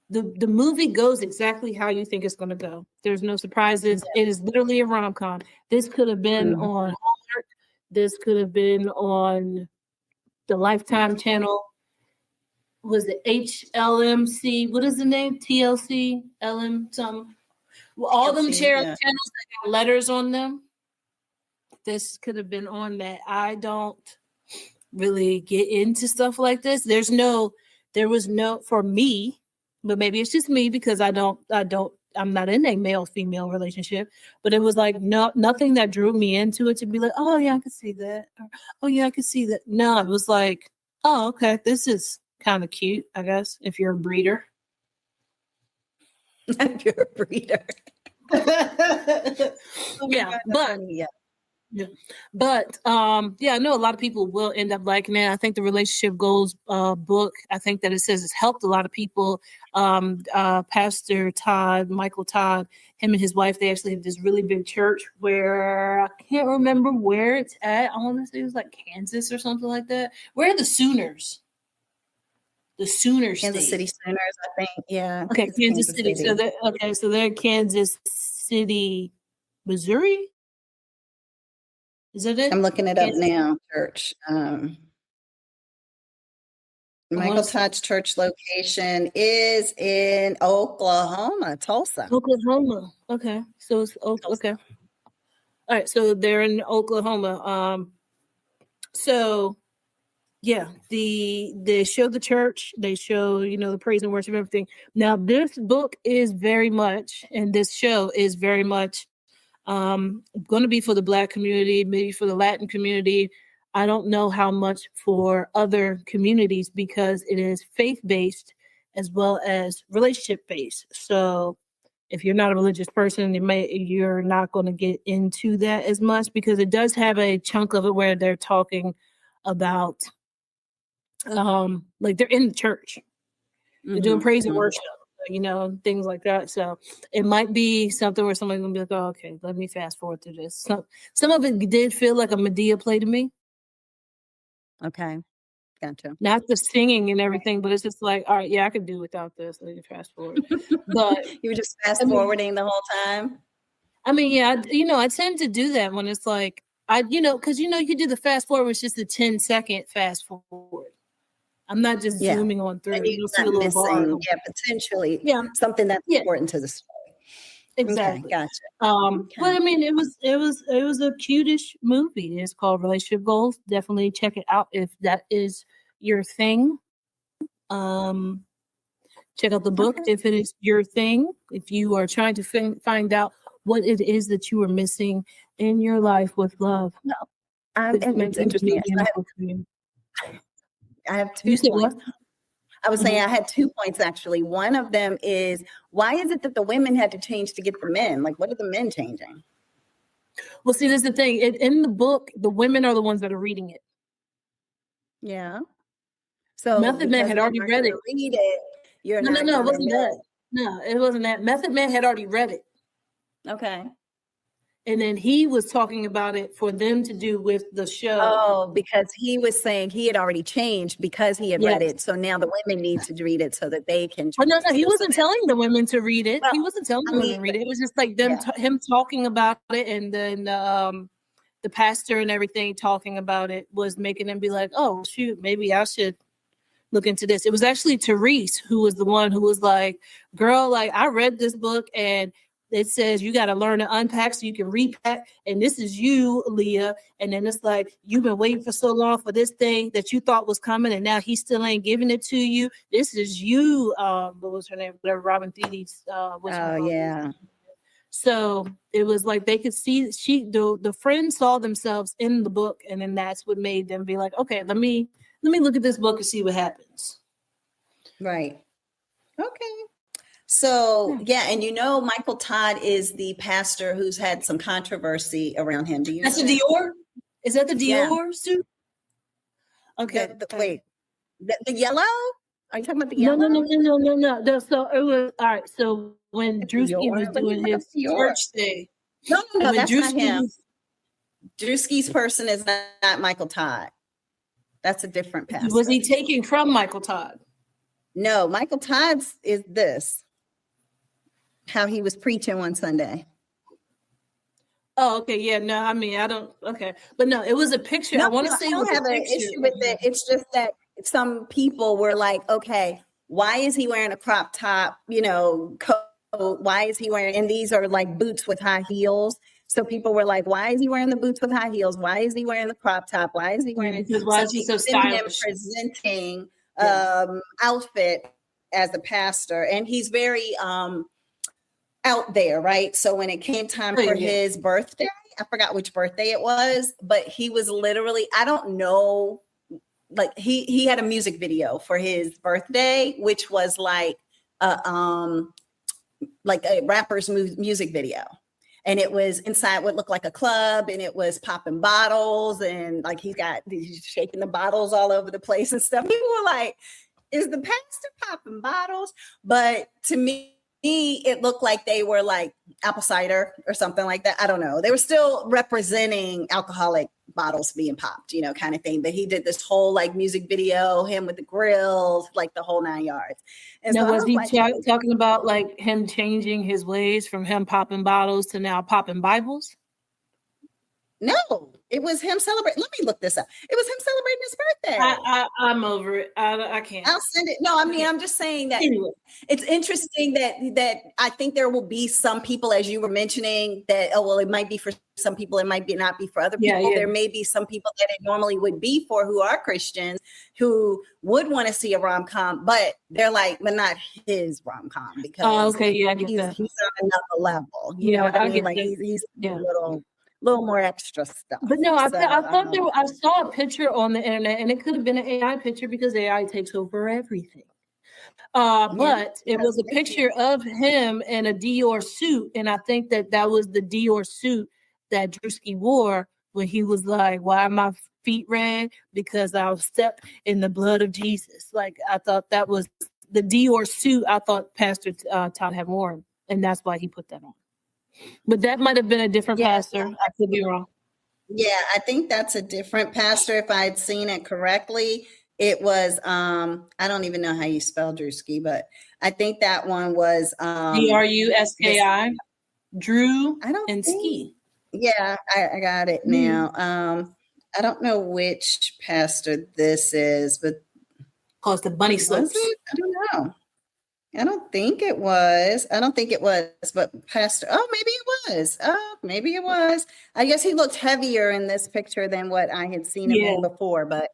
the movie goes exactly how you think it's going to go. There's no surprises. It is literally a rom-com. This could have been on Hallmark. This could have been on the Lifetime channel. Was it HLMC? What is the name? TLC? LM something? Well, all them channels that got letters on them. This could have been on that. I don't really get into stuff like this. There was no, for me, but maybe it's just me because I'm not in a male-female relationship, but it was like nothing that drew me into it to be like, oh yeah, I could see that. Or, oh yeah, I could see that. No, it was like, oh, okay, this is kind of cute, I guess, if you're a breeder. If you're a breeder. Yeah, but Yeah. But yeah, I know a lot of people will end up liking it. I think the Relationship Goals book, I think that it says it's helped a lot of people. Pastor Todd, Michael Todd, him and his wife, they actually have this really big church where I can't remember where it's at. I want to say it was like Kansas or something like that. Where are the Sooners? The Sooners Kansas State. City Sooners, I think. Yeah. Okay, it's Kansas City. So they're Kansas City, Missouri. Is that it? I'm looking it up Kansas- now, church. Michael Todd's church location is in Oklahoma, Tulsa. Oklahoma. Okay. So it's okay. All right. So they're in Oklahoma. So yeah, they show the church, they show, the praise and worship, everything. Now this book is very much, and this show is very much going to be for the Black community, maybe for the Latin community. I don't know how much for other communities because it is faith-based as well as relationship-based. So if you're not a religious person, you're not going to get into that as much because it does have a chunk of it where they're talking about like they're in the church. They're doing praise and worship, things like that. So it might be something where somebody's gonna be like, oh, okay, let me fast forward through this. Some of it did feel like a Medea play to me. Okay. Gotcha. Not the singing and everything, but it's just like, all right, yeah, I could do without this. Let me fast forward. But you were just fast forwarding the whole time. I mean, yeah, I tend to do that when it's like because you do the fast forward, it's just a 10-second fast forward. I'm not just zooming on through. You'll see a little bar. Potentially. Something that's important to the story. Exactly. Okay, gotcha. But I mean, it was a cutish movie. It's called Relationship Goals. Definitely check it out if that is your thing. Check out the book if it is your thing. If you are trying to find out what it is that you are missing in your life with love. No, it's interesting. I have 2 points. I was saying I had 2 points actually. One of them is, why is it that the women had to change to get the men? Like, what are the men changing? Well, see, that's the thing. In the book, the women are the ones that are reading it. Yeah. So Method Man had already read it. Read it. You're no, it wasn't that. No, it wasn't that. Method Man had already read it. Okay. And then he was talking about it for them to do with the show. Oh, because he was saying he had already changed because he had read it. So now the women need to read it so that they can. Oh, no, he wasn't telling the women to read it. Well, he wasn't telling the women to read it. It was just like him talking about it, and then the pastor and everything talking about it was making them be like, oh, shoot, maybe I should look into this. It was actually Therese who was the one who was like, girl, like I read this book and it says you got to learn to unpack so you can repack. And this is you, Leah. And then it's like, you've been waiting for so long for this thing that you thought was coming. And now he still ain't giving it to you. This is you. What was her name? Whatever, Robin Thede. Yeah. So it was like they could see the friends saw themselves in the book. And then that's what made them be like, okay, let me look at this book and see what happens. Right. Okay. So, and Michael Todd is the pastor who's had some controversy around him. Do you That's the Dior? Is that the Dior suit? Okay. Wait, the yellow? Are you talking about the yellow? No. So it was, all right. So when Drewski was doing his church thing. No, that's not him. Drewski's person is not Michael Todd. That's a different pastor. Was he taking from Michael Todd? No, Michael Todd's is this. How he was preaching one Sunday. Oh, okay. Yeah, no, I mean, I don't, okay. But no, it was a picture. I want to say I don't have an issue with it. It's just that some people were like, okay, why is he wearing a crop top, coat? Why is he wearing, and these are like boots with high heels. So people were like, why is he wearing the boots with high heels? Why is he wearing the crop top? Why is he wearing it? Why is he so stylish? Presenting outfit as a pastor. And he's very out there, right? So when it came time for his birthday, I forgot which birthday it was, but he was literally, I don't know, like he had a music video for his birthday, which was like a rapper's music video. and it was inside what looked like a club, and it was popping bottles, and like he's shaking the bottles all over the place and stuff. People were like, is the pastor popping bottles? But to me, it looked like they were like apple cider or something like that. I don't know. They were still representing alcoholic bottles being popped, kind of thing. But he did this whole like music video, him with the grills, like the whole 9 yards. And now, so was he like, talking about like him changing his ways from him popping bottles to now popping Bibles? No, it was him celebrating. Let me look this up. It was him celebrating his birthday. I'm over it. I can't. I'll send it. No, I mean, I'm just saying that anyway. It's interesting that I think there will be some people, as you were mentioning, that, it might be for some people, it might not be for other people. Yeah. There may be some people that it normally would be for who are Christians who would want to see a rom-com, but they're like, but not his rom-com because he's on another level. You know what I mean? Like he's a little more extra stuff. But no, I thought I saw a picture on the internet, and it could have been an AI picture because AI takes over everything. But it was a picture of him in a Dior suit, and I think that was the Dior suit that Drewski wore when he was like, "Why are my feet red? Because I'll step in the blood of Jesus." Like I thought that was the Dior suit. I thought Pastor Todd had worn, and that's why he put that on. But that might have been a different pastor. I could be wrong. Yeah, I think that's a different pastor. If I had seen it correctly, it was, I don't even know how you spell Drewski, but I think that one was Druski. Drew and Ski. Yeah, I got it now. I don't know which pastor this is, but it's the bunny slips. I don't know. I don't think it was, but Pastor, maybe it was. I guess he looked heavier in this picture than what I had seen him in before, but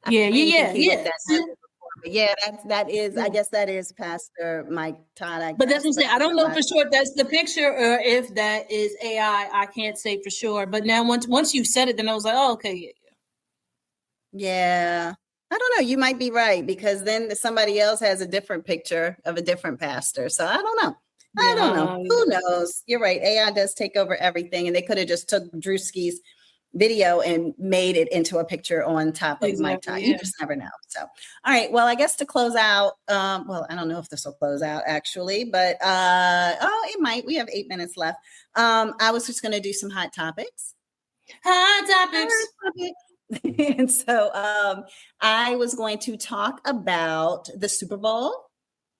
yeah. But yeah, that is, I guess that is Pastor Mike Todd. But that's what I'm saying. I don't know for sure if that's the picture or if that is AI. I can't say for sure. But now once you said it, then I was like, oh, okay, yeah. I don't know. You might be right because then somebody else has a different picture of a different pastor. So I don't know. I don't know. Who knows? You're right. AI does take over everything, and they could have just took Drewski's video and made it into a picture on top of Mike Todd. You just never know. So, all right. Well, I guess to close out. I don't know if this will close out actually, but it might. We have 8 minutes left. I was just going to do some hot topics. Hot topics. And so I was going to talk about the Super Bowl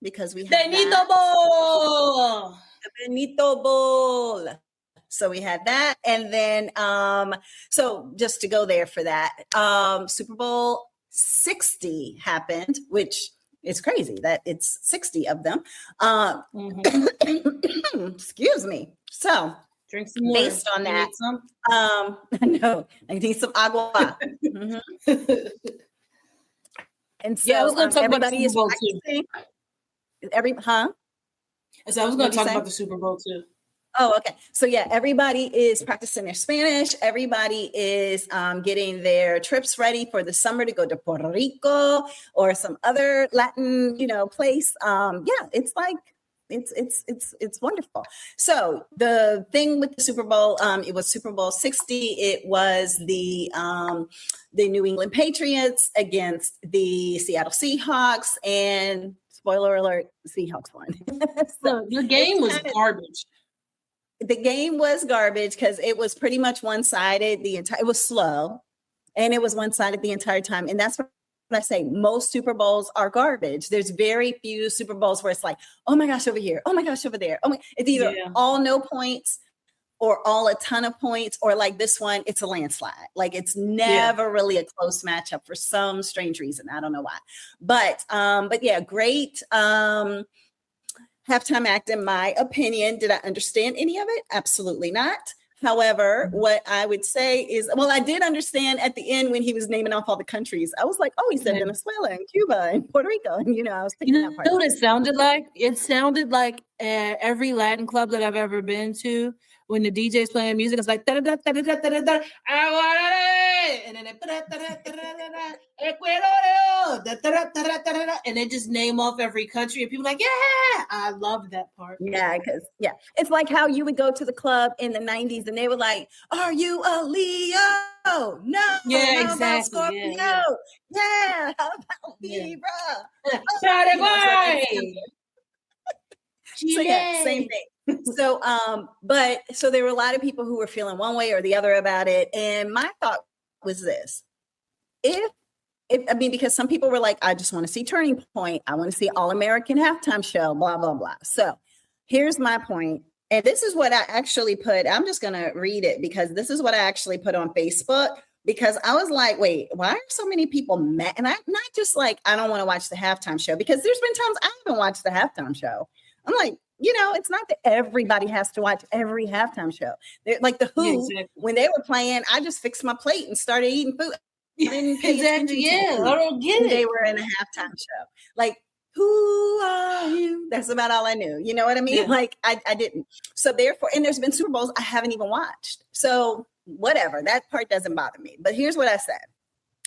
because we had Benito Bowl. The Benito Bowl. So we had that. And then, so just to go there for that, Super Bowl 60 happened, which is crazy that it's 60 of them. Excuse me. So drink some water. Based on that, no, I need some agua. And so I was going to talk about the Super Bowl too. So I was going to talk about the Super Bowl too. Oh, okay. So yeah, everybody is practicing their Spanish. Everybody is getting their trips ready for the summer to go to Puerto Rico or some other Latin, place. It's like. It's wonderful. So the thing with the Super Bowl, it was Super Bowl 60. It was the New England Patriots against the Seattle Seahawks, and spoiler alert, Seahawks won. So the game was garbage. The game was garbage because it was pretty much one-sided. It was slow, and it was one-sided the entire time, and that's what I say, most Super Bowls are garbage. There's very few Super Bowls where it's like, oh my gosh, over here. Oh my gosh, over there. It's either all no points or all a ton of points, or like this one, it's a landslide. Like it's never really a close matchup for some strange reason. I don't know why. But yeah, great halftime act in my opinion. Did I understand any of it? Absolutely not. However, what I would say is, I did understand at the end when he was naming off all the countries. I was like, oh, he said Venezuela and Cuba and Puerto Rico. And, I was picking that part. You know what it sounded like? It sounded like every Latin club that I've ever been to, when the DJ's playing music, it's like, da-da-da-da-da-da-da-da, I want it. and then they and they just name off every country, and people like, yeah, I love that part. Yeah, because it's like how you would go to the club in the 90s and they were like, "Are you a Leo? No. Yeah, How about exactly. Scorpio? Yeah. How about Libra? Sorry, boy. So Chile. same thing. So so there were a lot of people who were feeling one way or the other about it. And my thought was this: if because some people were like, I just want to see Turning Point, I want to see All American Halftime Show, blah, blah, blah. So here's my point. And this is what I actually put. I'm just going to read it because this is what I actually put on Facebook, because I was like, wait, why are so many people mad? And I'm not just like, I don't want to watch the halftime show, because there's been times I haven't watched the halftime show. I'm like, it's not that everybody has to watch every halftime show. They're, like the Who, when they were playing, I just fixed my plate and started eating food. Exactly. Yeah, I don't get it. They were in a halftime show. Like, who are you? That's about all I knew. You know what I mean? Yeah. Like, I didn't. So therefore, and there's been Super Bowls I haven't even watched. So whatever, that part doesn't bother me. But here's what I said.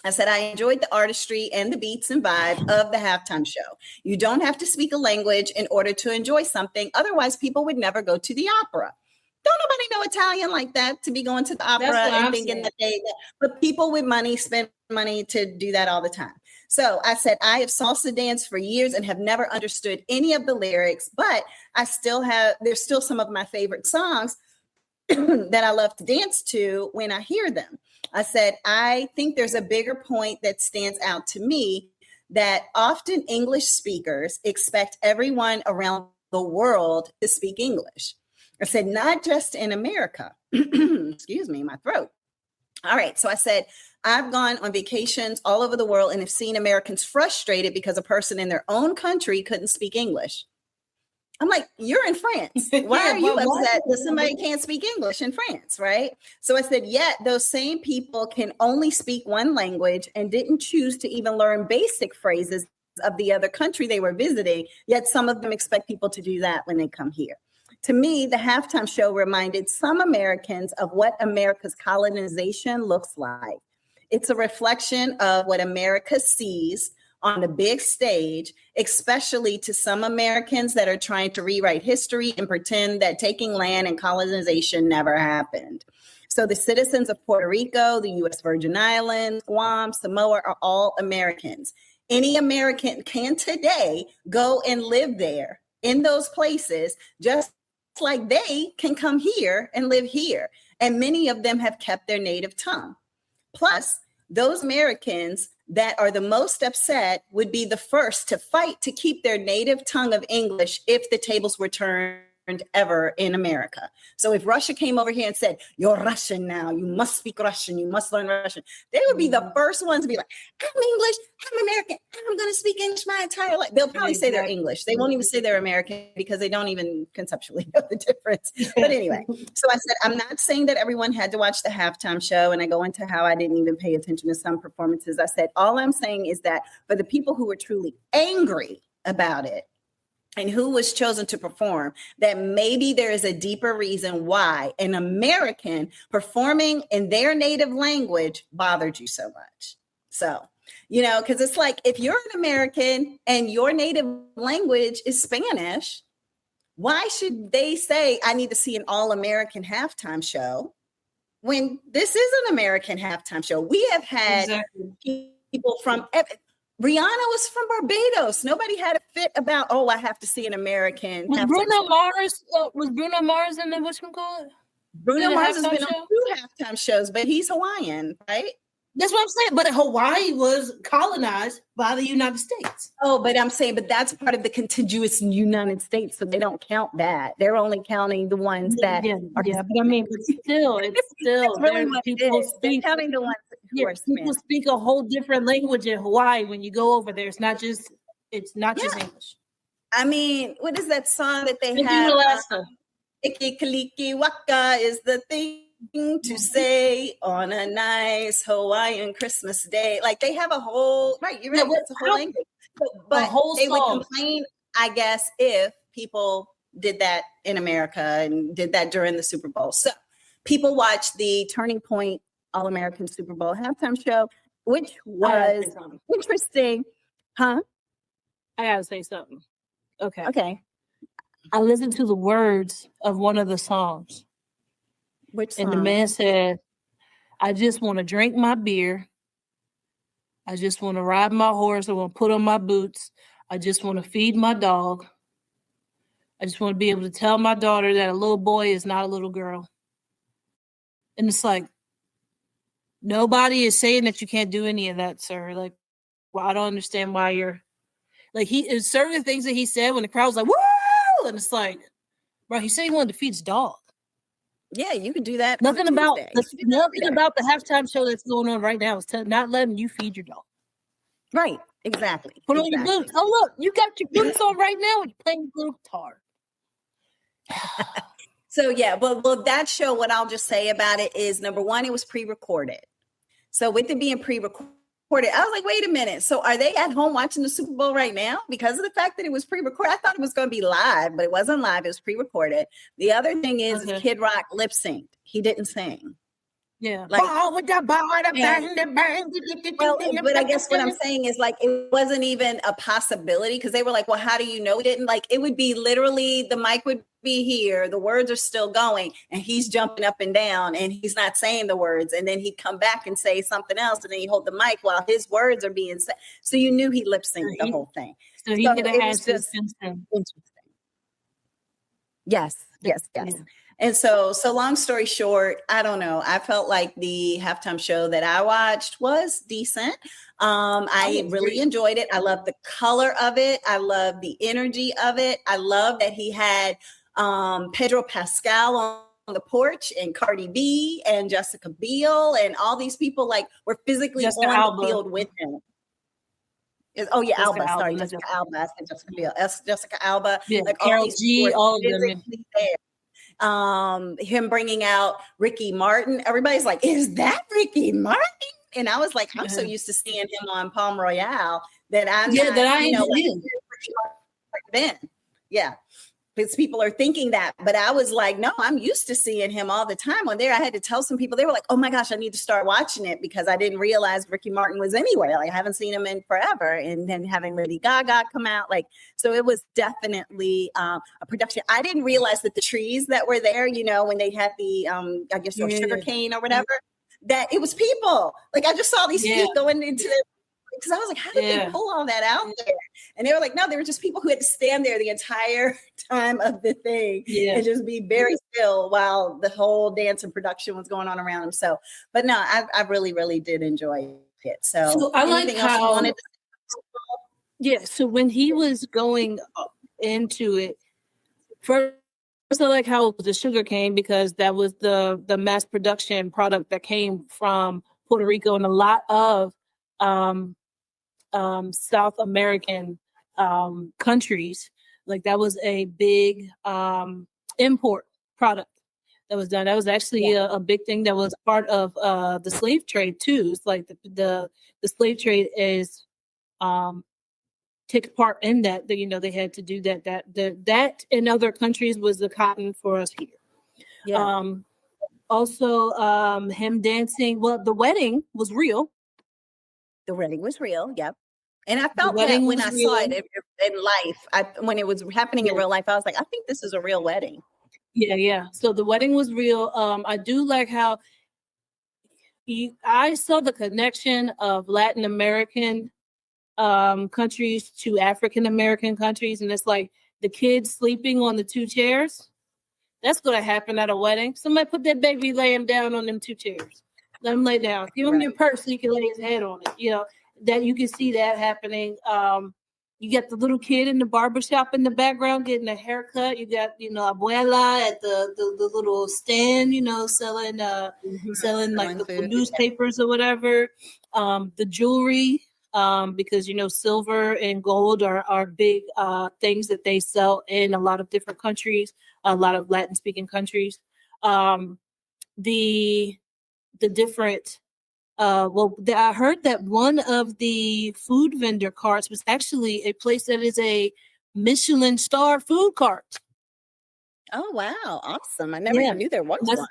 I said, I enjoyed the artistry and the beats and vibe of the halftime show. You don't have to speak a language in order to enjoy something. Otherwise, people would never go to the opera. Don't nobody know Italian like that to be going to the opera and thinking that but people with money spend money to do that all the time. So I said, I have salsa danced for years and have never understood any of the lyrics, but there's still some of my favorite songs that I love to dance to when I hear them. I said, I think there's a bigger point that stands out to me, that often English speakers expect everyone around the world to speak English. I said, not just in America. Excuse me, my throat. All right. So I said, I've gone on vacations all over the world and have seen Americans frustrated because a person in their own country couldn't speak English. I'm like, you're in France. Why are you upset that somebody can't speak English in France, right? So I said, yet those same people can only speak one language and didn't choose to even learn basic phrases of the other country they were visiting, yet some of them expect people to do that when they come here. To me, the halftime show reminded some Americans of what America's colonization looks like. It's a reflection of what America sees on the big stage, especially to some Americans that are trying to rewrite history and pretend that taking land and colonization never happened. So the citizens of Puerto Rico, the U.S. Virgin Islands, Guam, Samoa are all Americans. Any American can today go and live there in those places, just like they can come here and live here. And many of them have kept their native tongue. Plus, those Americans that are the most upset would be the first to fight to keep their native tongue of English if the tables were turned ever in America. So if Russia came over here and said, you're Russian now, you must speak Russian, you must learn Russian, they would be the first ones to be like, I'm English, I'm American, I'm going to speak English my entire life. They'll probably say they're English. They won't even say they're American because they don't even conceptually know the difference. But anyway, so I said, I'm not saying that everyone had to watch the halftime show. And I go into how I didn't even pay attention to some performances. I said, all I'm saying is that for the people who were truly angry about it, and who was chosen to perform, that maybe there is a deeper reason why an American performing in their native language bothered you so much. So, because it's like, if you're an American and your native language is Spanish, why should they say, I need to see an all-American halftime show when this is an American halftime show? We have had people from... Rihanna was from Barbados. Nobody had a fit about, I have to see an American. Was Bruno Mars in the what's it called? Bruno Mars has been on 2 halftime shows, but he's Hawaiian, right? That's what I'm saying. But Hawaii was colonized by the United States. Oh, but I'm saying, but that's part of the contiguous United States, so they don't count that. They're only counting the ones that are. Yeah, but I mean, it's still really what people speak. They're counting the ones. People speak a whole different language in Hawaii when you go over there. It's not just English. I mean, what is that song that they have? Ikikaliki waka is the thing to say on a nice Hawaiian Christmas day. Like they have a whole You're right. It's a whole language, but they would complain, I guess, if people did that in America and did that during the Super Bowl. So people watch the Turning Point All-American Super Bowl halftime show, which I gotta was say something. interesting. Huh? I gotta say something. Okay. Okay. I listened to the words of one of the songs, Which and the song? man said, I just want to drink my beer. I just want to ride my horse. I want to put on my boots. I just want to feed my dog. I just want to be able to tell my daughter that a little boy is not a little girl. And it's like, nobody is saying that you can't do any of that, sir. Like, well, I don't understand why you're like, is certain things that he said when the crowd was like, woo! And it's like, bro, he said he wanted to feed his dog. Yeah, you can do that. Nothing on about Tuesday. nothing about the halftime show that's going on right now is not letting you feed your dog. Right. Exactly. Put on your boots. Oh, look, you got your boots on right now and you're playing your little guitar. So yeah, well, that show, what I'll just say about it is, number one, it was pre-recorded. So with it being pre-recorded, I was like, wait a minute. So are they at home watching the Super Bowl right now? Because of the fact that it was pre-recorded, I thought it was going to be live, but it wasn't live. It was pre-recorded. The other thing is Kid Rock lip synced. He didn't sing. Yeah. Like, ball with the ball, the bang, the bang. well, but I guess what I'm saying is, like, it wasn't even a possibility, because they were like, well, how do you know we didn't? Like, it would be literally, the mic would be here, the words are still going, and he's jumping up and down and he's not saying the words, and then he'd come back and say something else, and then you hold the mic while his words are being said. So you knew he lip synced the whole thing. So he could have had just interesting. Yes. And so long story short, I don't know. I felt like the halftime show that I watched was decent. I really enjoyed it. I love the color of it. I love the energy of it. I love that he had Pedro Pascal on the porch, and Cardi B and Jessica Biel and all these people like were physically on the field with him. Alba. Sorry, Jessica Alba. I said Jessica Biel. Jessica Alba. Yeah, like Carol all these G. All of them. There. Him bringing out Ricky Martin. Everybody's like, is that Ricky Martin? And I was like, I'm so used to seeing him on Palm Royale that I'm not, that I then. Yeah. Because people are thinking that, but I was like, no, I'm used to seeing him all the time on there. I had to tell some people, they were like, oh my gosh, I need to start watching it, because I didn't realize Ricky Martin was anywhere. Like, I haven't seen him in forever. And then having Lady Gaga come out, like, so it was definitely a production. I didn't realize that the trees that were there, when they had the, I guess, sugar cane or whatever, that it was people. Like, I just saw these feet going into the, because I was like, how did they pull all that out there? And they were like, no, they were just people who had to stand there the entire time of the thing and just be very still while the whole dance and production was going on around them. So, but no, I really, really did enjoy it. So I like how, so when he was going into it, first I like how it was the sugar cane, because that was the mass production product that came from Puerto Rico, and a lot of South American countries. Like, that was a big import product that was done. That was actually a big thing that was part of the slave trade too. It's like the slave trade is take part in that. They had to do that. That in other countries was the cotton for us here. Yeah. Also, him dancing. Well, the wedding was real. The wedding was real. Yep. And I felt that when I saw it in life, when it was happening in real life, I was like, I think this is a real wedding. Yeah. So the wedding was real. I do like how I saw the connection of Latin American countries to African American countries. And it's like the kids sleeping on the two chairs. That's going to happen at a wedding. Somebody put that baby, lay him down on them two chairs. Let him lay down. Give him your purse so you can lay his head on it. That you can see that happening. You got the little kid in the barbershop in the background getting a haircut. You got, abuela at the little stand, selling like the newspapers or whatever. The jewelry, because, silver and gold are big things that they sell in a lot of different countries, a lot of Latin speaking countries. The different I heard that one of the food vendor carts was actually a place that is a Michelin star food cart. Oh, wow. Awesome. I never knew there was one.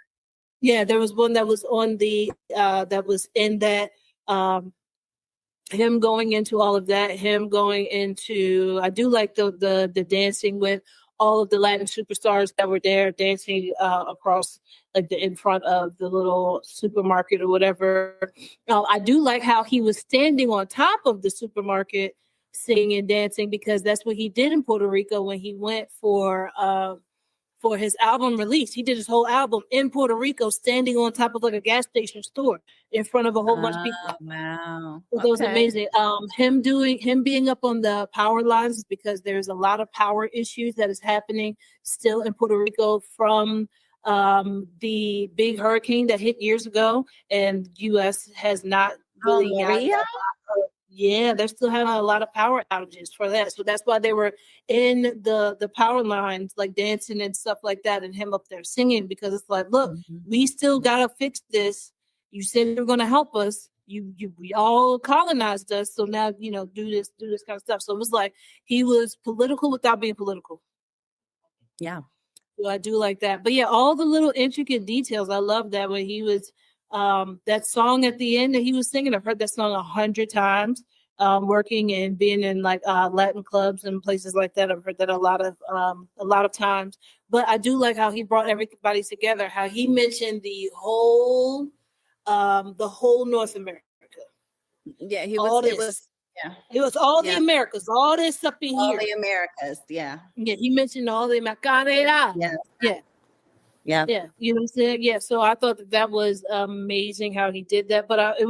Yeah, there was one that was on the that was in that him going into all of that, him going into, I do like the dancing with all of the Latin superstars that were there dancing across like in front of the little supermarket or whatever. I do like how he was standing on top of the supermarket singing and dancing, because that's what he did in Puerto Rico when he went for his album release. He did his whole album in Puerto Rico, standing on top of like a gas station store in front of a whole bunch of people. Wow. So that was amazing. Him being up on the power lines is because there's a lot of power issues that is happening still in Puerto Rico from the big hurricane that hit years ago, and U.S. has not really Maria? Yeah, they're still having a lot of power outages for that. So that's why they were in the power lines, like dancing and stuff like that, and him up there singing, because it's like, look, we still gotta fix this. You said you're gonna help us. We all colonized us, so now do this kind of stuff. So it was like he was political without being political. Yeah. So I do like that. But yeah, all the little intricate details. I love that when he was that song at the end that he was singing. I've heard that song 100 times. Working and being in like Latin clubs and places like that. I've heard that a lot of times. But I do like how he brought everybody together. How he mentioned the whole North America. Yeah, it was all the Americas, all this up in all here. All the Americas, yeah. Yeah, he mentioned all the Macarena. Yeah. Yeah. Yeah. Yeah. You know what I'm saying? Yeah. So I thought that was amazing how he did that. But it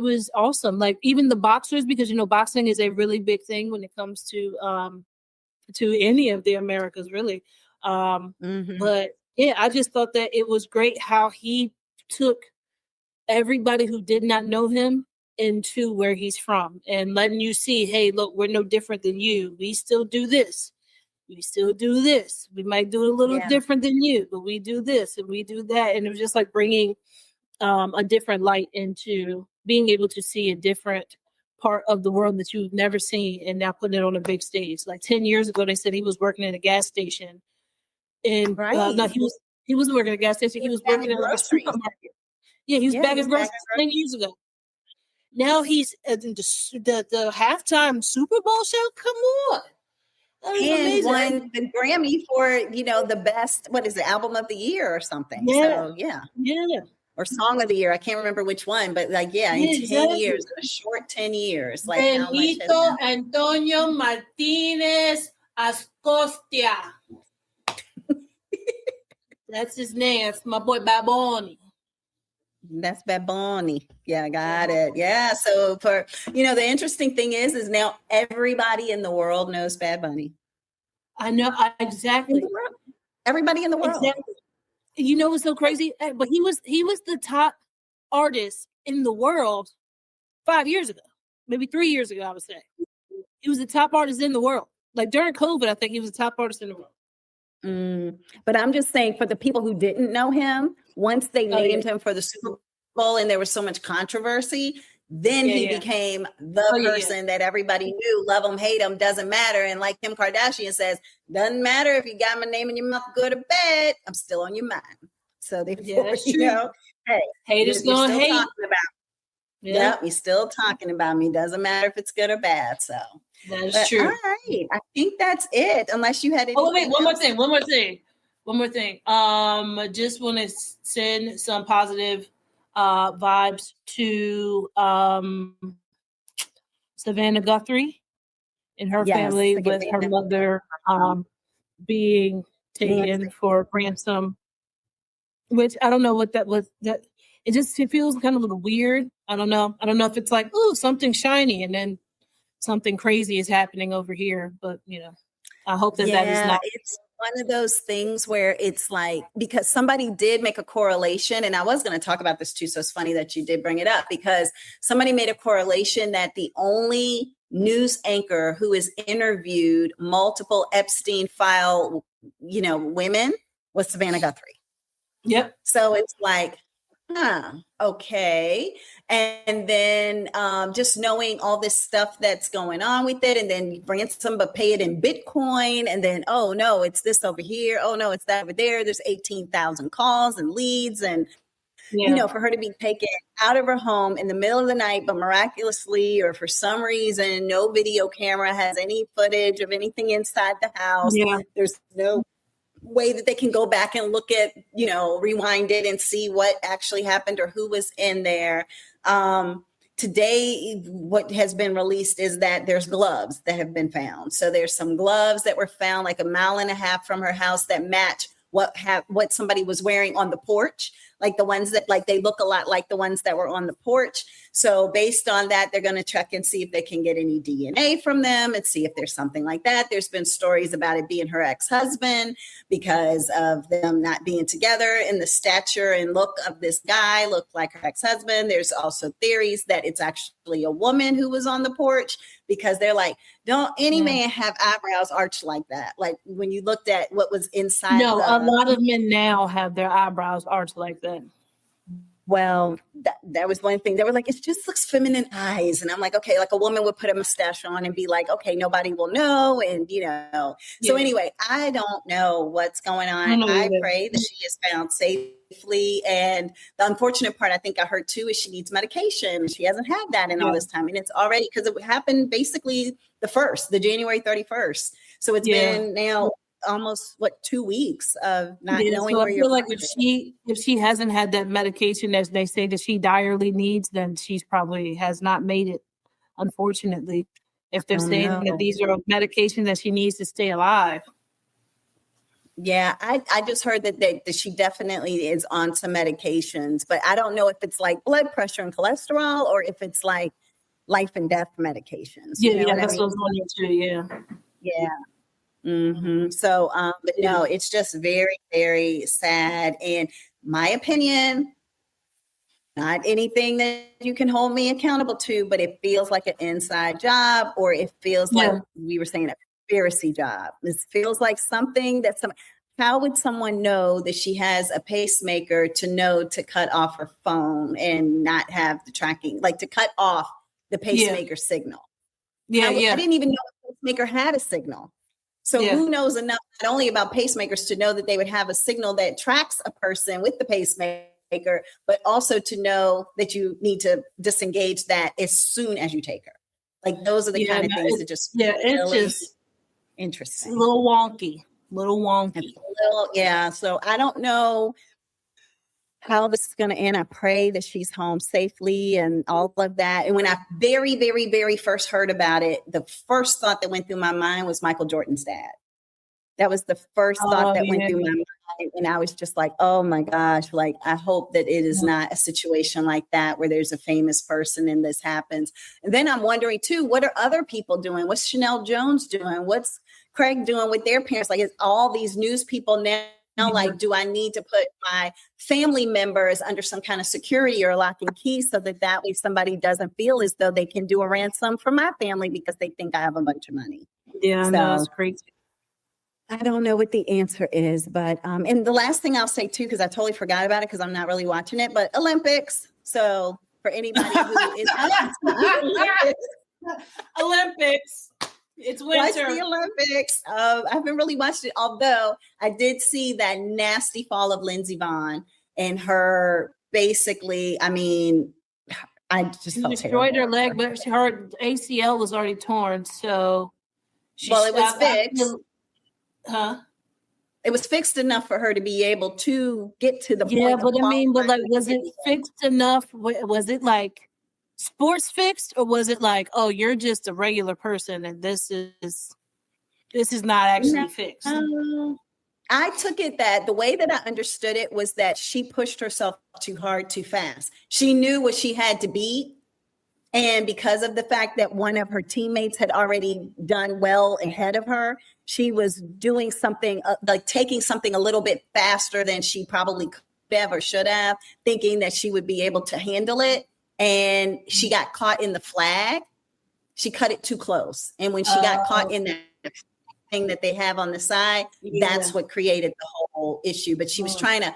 was awesome. Like even the boxers, because boxing is a really big thing when it comes to any of the Americas, really. But yeah, I just thought that it was great how he took everybody who did not know him into where he's from and letting you see, hey, look, we're no different than you. We still do this. We still do this. We might do it a little different than you, but we do this and we do that. And it was just like bringing a different light into being able to see a different part of the world that you've never seen, and now putting it on a big stage. Like 10 years ago, they said he was working at a gas station. And no, he wasn't working at a gas station. He was working at like a supermarket. Yeah, he was bagging groceries 10 years ago. Now he's at the halftime Super Bowl show. Come on. And amazing. Won the Grammy for, the best, what is it, album of the year or something. Yeah. So, yeah. Yeah. Or song of the year. I can't remember which one, but like, in 10 years, in a short 10 years. Like Benito Antonio Martinez Ascostia. That's his name. That's my boy Baboni. That's Bad Bunny. Yeah, got it. Yeah. So for, the interesting thing is now everybody in the world knows Bad Bunny. I know. Exactly. Everybody in the world. Exactly. You know what's so crazy? But he was the top artist in the world 5 years ago, maybe 3 years ago, I would say. He was the top artist in the world. Like during COVID, I think he was the top artist in the world. But I'm just saying, for the people who didn't know him, once they named him for the Super Bowl and there was so much controversy, then he became the person that everybody knew. Love him, hate him, doesn't matter. And like Kim Kardashian says, doesn't matter if you got my name in your mouth, go to bed, I'm still on your mind. So therefore, that's true. Hey, haters gonna hate. You're still talking about me. Doesn't matter if it's good or bad. So that's true. All right. I think that's it. Unless you had anything. Oh, wait, one more thing. I just want to send some positive vibes to Savannah Gutherie and her family with her mother being taken for ransom, which I don't know what that was. That it feels kind of a little weird. I don't know if it's like, ooh, something shiny and then something crazy is happening over here. But I hope that is not. It's one of those things where it's like, because somebody did make a correlation, and I was going to talk about this too. So it's funny that you did bring it up, because somebody made a correlation that the only news anchor who has interviewed multiple Epstein file, women was Savannah Guthrie. Yep. So it's like, Okay. And then just knowing all this stuff that's going on with it, and then ransom, but pay it in Bitcoin. And then, oh no, it's this over here. Oh no, it's that over there. There's 18,000 calls and leads. And, for her to be taken out of her home in the middle of the night, but miraculously, or for some reason, no video camera has any footage of anything inside the house. Yeah. There's no way that they can go back and look at, rewind it and see what actually happened or who was in there. Today, what has been released is that there's gloves that have been found. So there's some gloves that were found like 1.5 miles from her house that match what somebody was wearing on the porch, like the ones that they look a lot like the ones that were on the porch. So based on that, they're going to check and see if they can get any DNA from them and see if there's something like that. There's been stories about it being her ex-husband because of them not being together, and the stature and look of this guy looked like her ex-husband. There's also theories that it's actually a woman who was on the porch, because they're like, don't any man have eyebrows arched like that? Like when you looked at what was inside. No, a lot of men now have their eyebrows arched like that. Well, that was one thing. They were like, it just looks feminine eyes. And I'm like, okay, like a woman would put a mustache on and be like, okay, nobody will know. And, So anyway, I don't know what's going on. I pray that she is found safely. And the unfortunate part, I think I heard too, is she needs medication. She hasn't had that in all this time. And it's already, because it happened basically the January 31st. So it's been now almost 2 weeks of not knowing where you're. I feel like if she hasn't had that medication as they say that she direly needs, then she's probably has not made it, unfortunately. If they're saying that these are medication that she needs to stay alive. Yeah, I just heard that she definitely is on some medications, but I don't know if it's like blood pressure and cholesterol or if it's like life and death medications. That's what I was wondering too. Yeah. Mm-hmm. So, but no, it's just very, very sad. And my opinion, not anything that you can hold me accountable to, but it feels like an inside job, or it feels like we were saying a conspiracy job. This feels like something that how would someone know that she has a pacemaker to know to cut off her phone and not have the tracking, like to cut off the pacemaker signal? I didn't even know the pacemaker had a signal. So who knows enough not only about pacemakers to know that they would have a signal that tracks a person with the pacemaker, but also to know that you need to disengage that as soon as you take her. Like those are the kind of things that just it's just interesting. A little wonky. So I don't know how this is going to end. I pray that she's home safely and all of that. And when I very, very, very first heard about it, the first thought that went through my mind was Michael Jordan's dad. That was the first thought that went through my mind. And I was just like, oh my gosh, like, I hope that it is not a situation like that where there's a famous person and this happens. And then I'm wondering too, what are other people doing? What's Chanel Jones doing? What's Craig doing with their parents? Like, it's all these news people now. Like, do I need to put my family members under some kind of security or lock and key so that way somebody doesn't feel as though they can do a ransom for my family because they think I have a bunch of money? Yeah, no, it's crazy. I don't know what the answer is, but and the last thing I'll say too, because I totally forgot about it because I'm not really watching it, but Olympics. So for anybody who is Olympics. It's winter. Watch the Olympics. I haven't really watched it, although I did see that nasty fall of Lindsey Vonn and her basically, I mean, I just she destroyed her leg, but her ACL was already torn. So it was fixed. It was fixed enough for her to be able to get to the point. Yeah, but I mean, but like, was it fixed enough? Was it like sports fixed, or was it like, oh, you're just a regular person and this is not actually fixed? I took it that the way that I understood it was that she pushed herself too hard, too fast. She knew what she had to be. And because of the fact that one of her teammates had already done well ahead of her, she was doing something like taking something a little bit faster than she probably could have or should have, thinking that she would be able to handle it. And she got caught in the flag. She cut it too close. And when she got caught in that thing that they have on the side, that's what created the whole issue. But she was trying to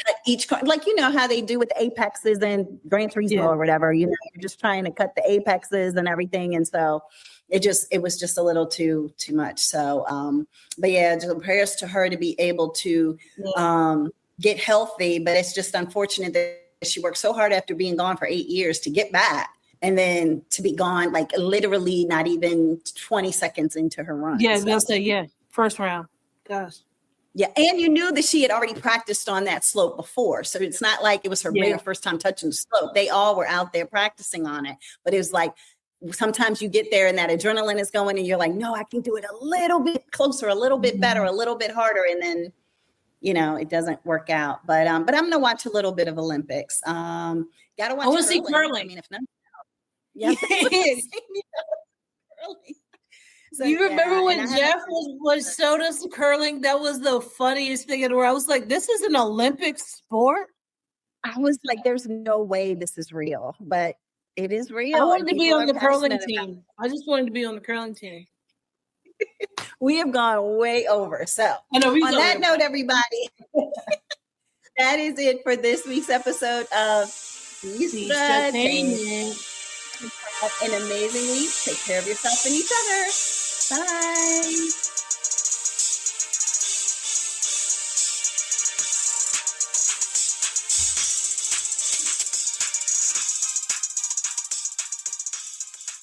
cut each like you know how they do with the apexes and Gran Turismo or whatever. You know, you're just trying to cut the apexes and everything, and so it was just a little too much. So, but yeah, just prayers to her to be able to get healthy. But it's just unfortunate that she worked so hard after being gone for 8 years to get back. And then to be gone, like literally not even 20 seconds into her run. Yeah, they'll say, first round. Gosh. Yeah, and you knew that she had already practiced on that slope before. So it's not like it was her very first time touching the slope. They all were out there practicing on it. But it was like, sometimes you get there and that adrenaline is going and you're like, no, I can do it a little bit closer, a little bit better, a little bit harder. And then, you know, it doesn't work out. But I'm going to watch a little bit of Olympics. Got to watch I want to see curling. I mean, if not. Yeah. So, you remember when Jeff was showed us curling? That was the funniest thing in the world. I was like, this is an Olympic sport? I was like, there's no way this is real, but it is real. I wanted to be on the curling team. I just wanted to be on the curling team. We have gone way over. So I know, on that note, everybody, that is it for this week's episode of Sestra-Tainment. Have an amazing week. Take care of yourself and each other. Bye.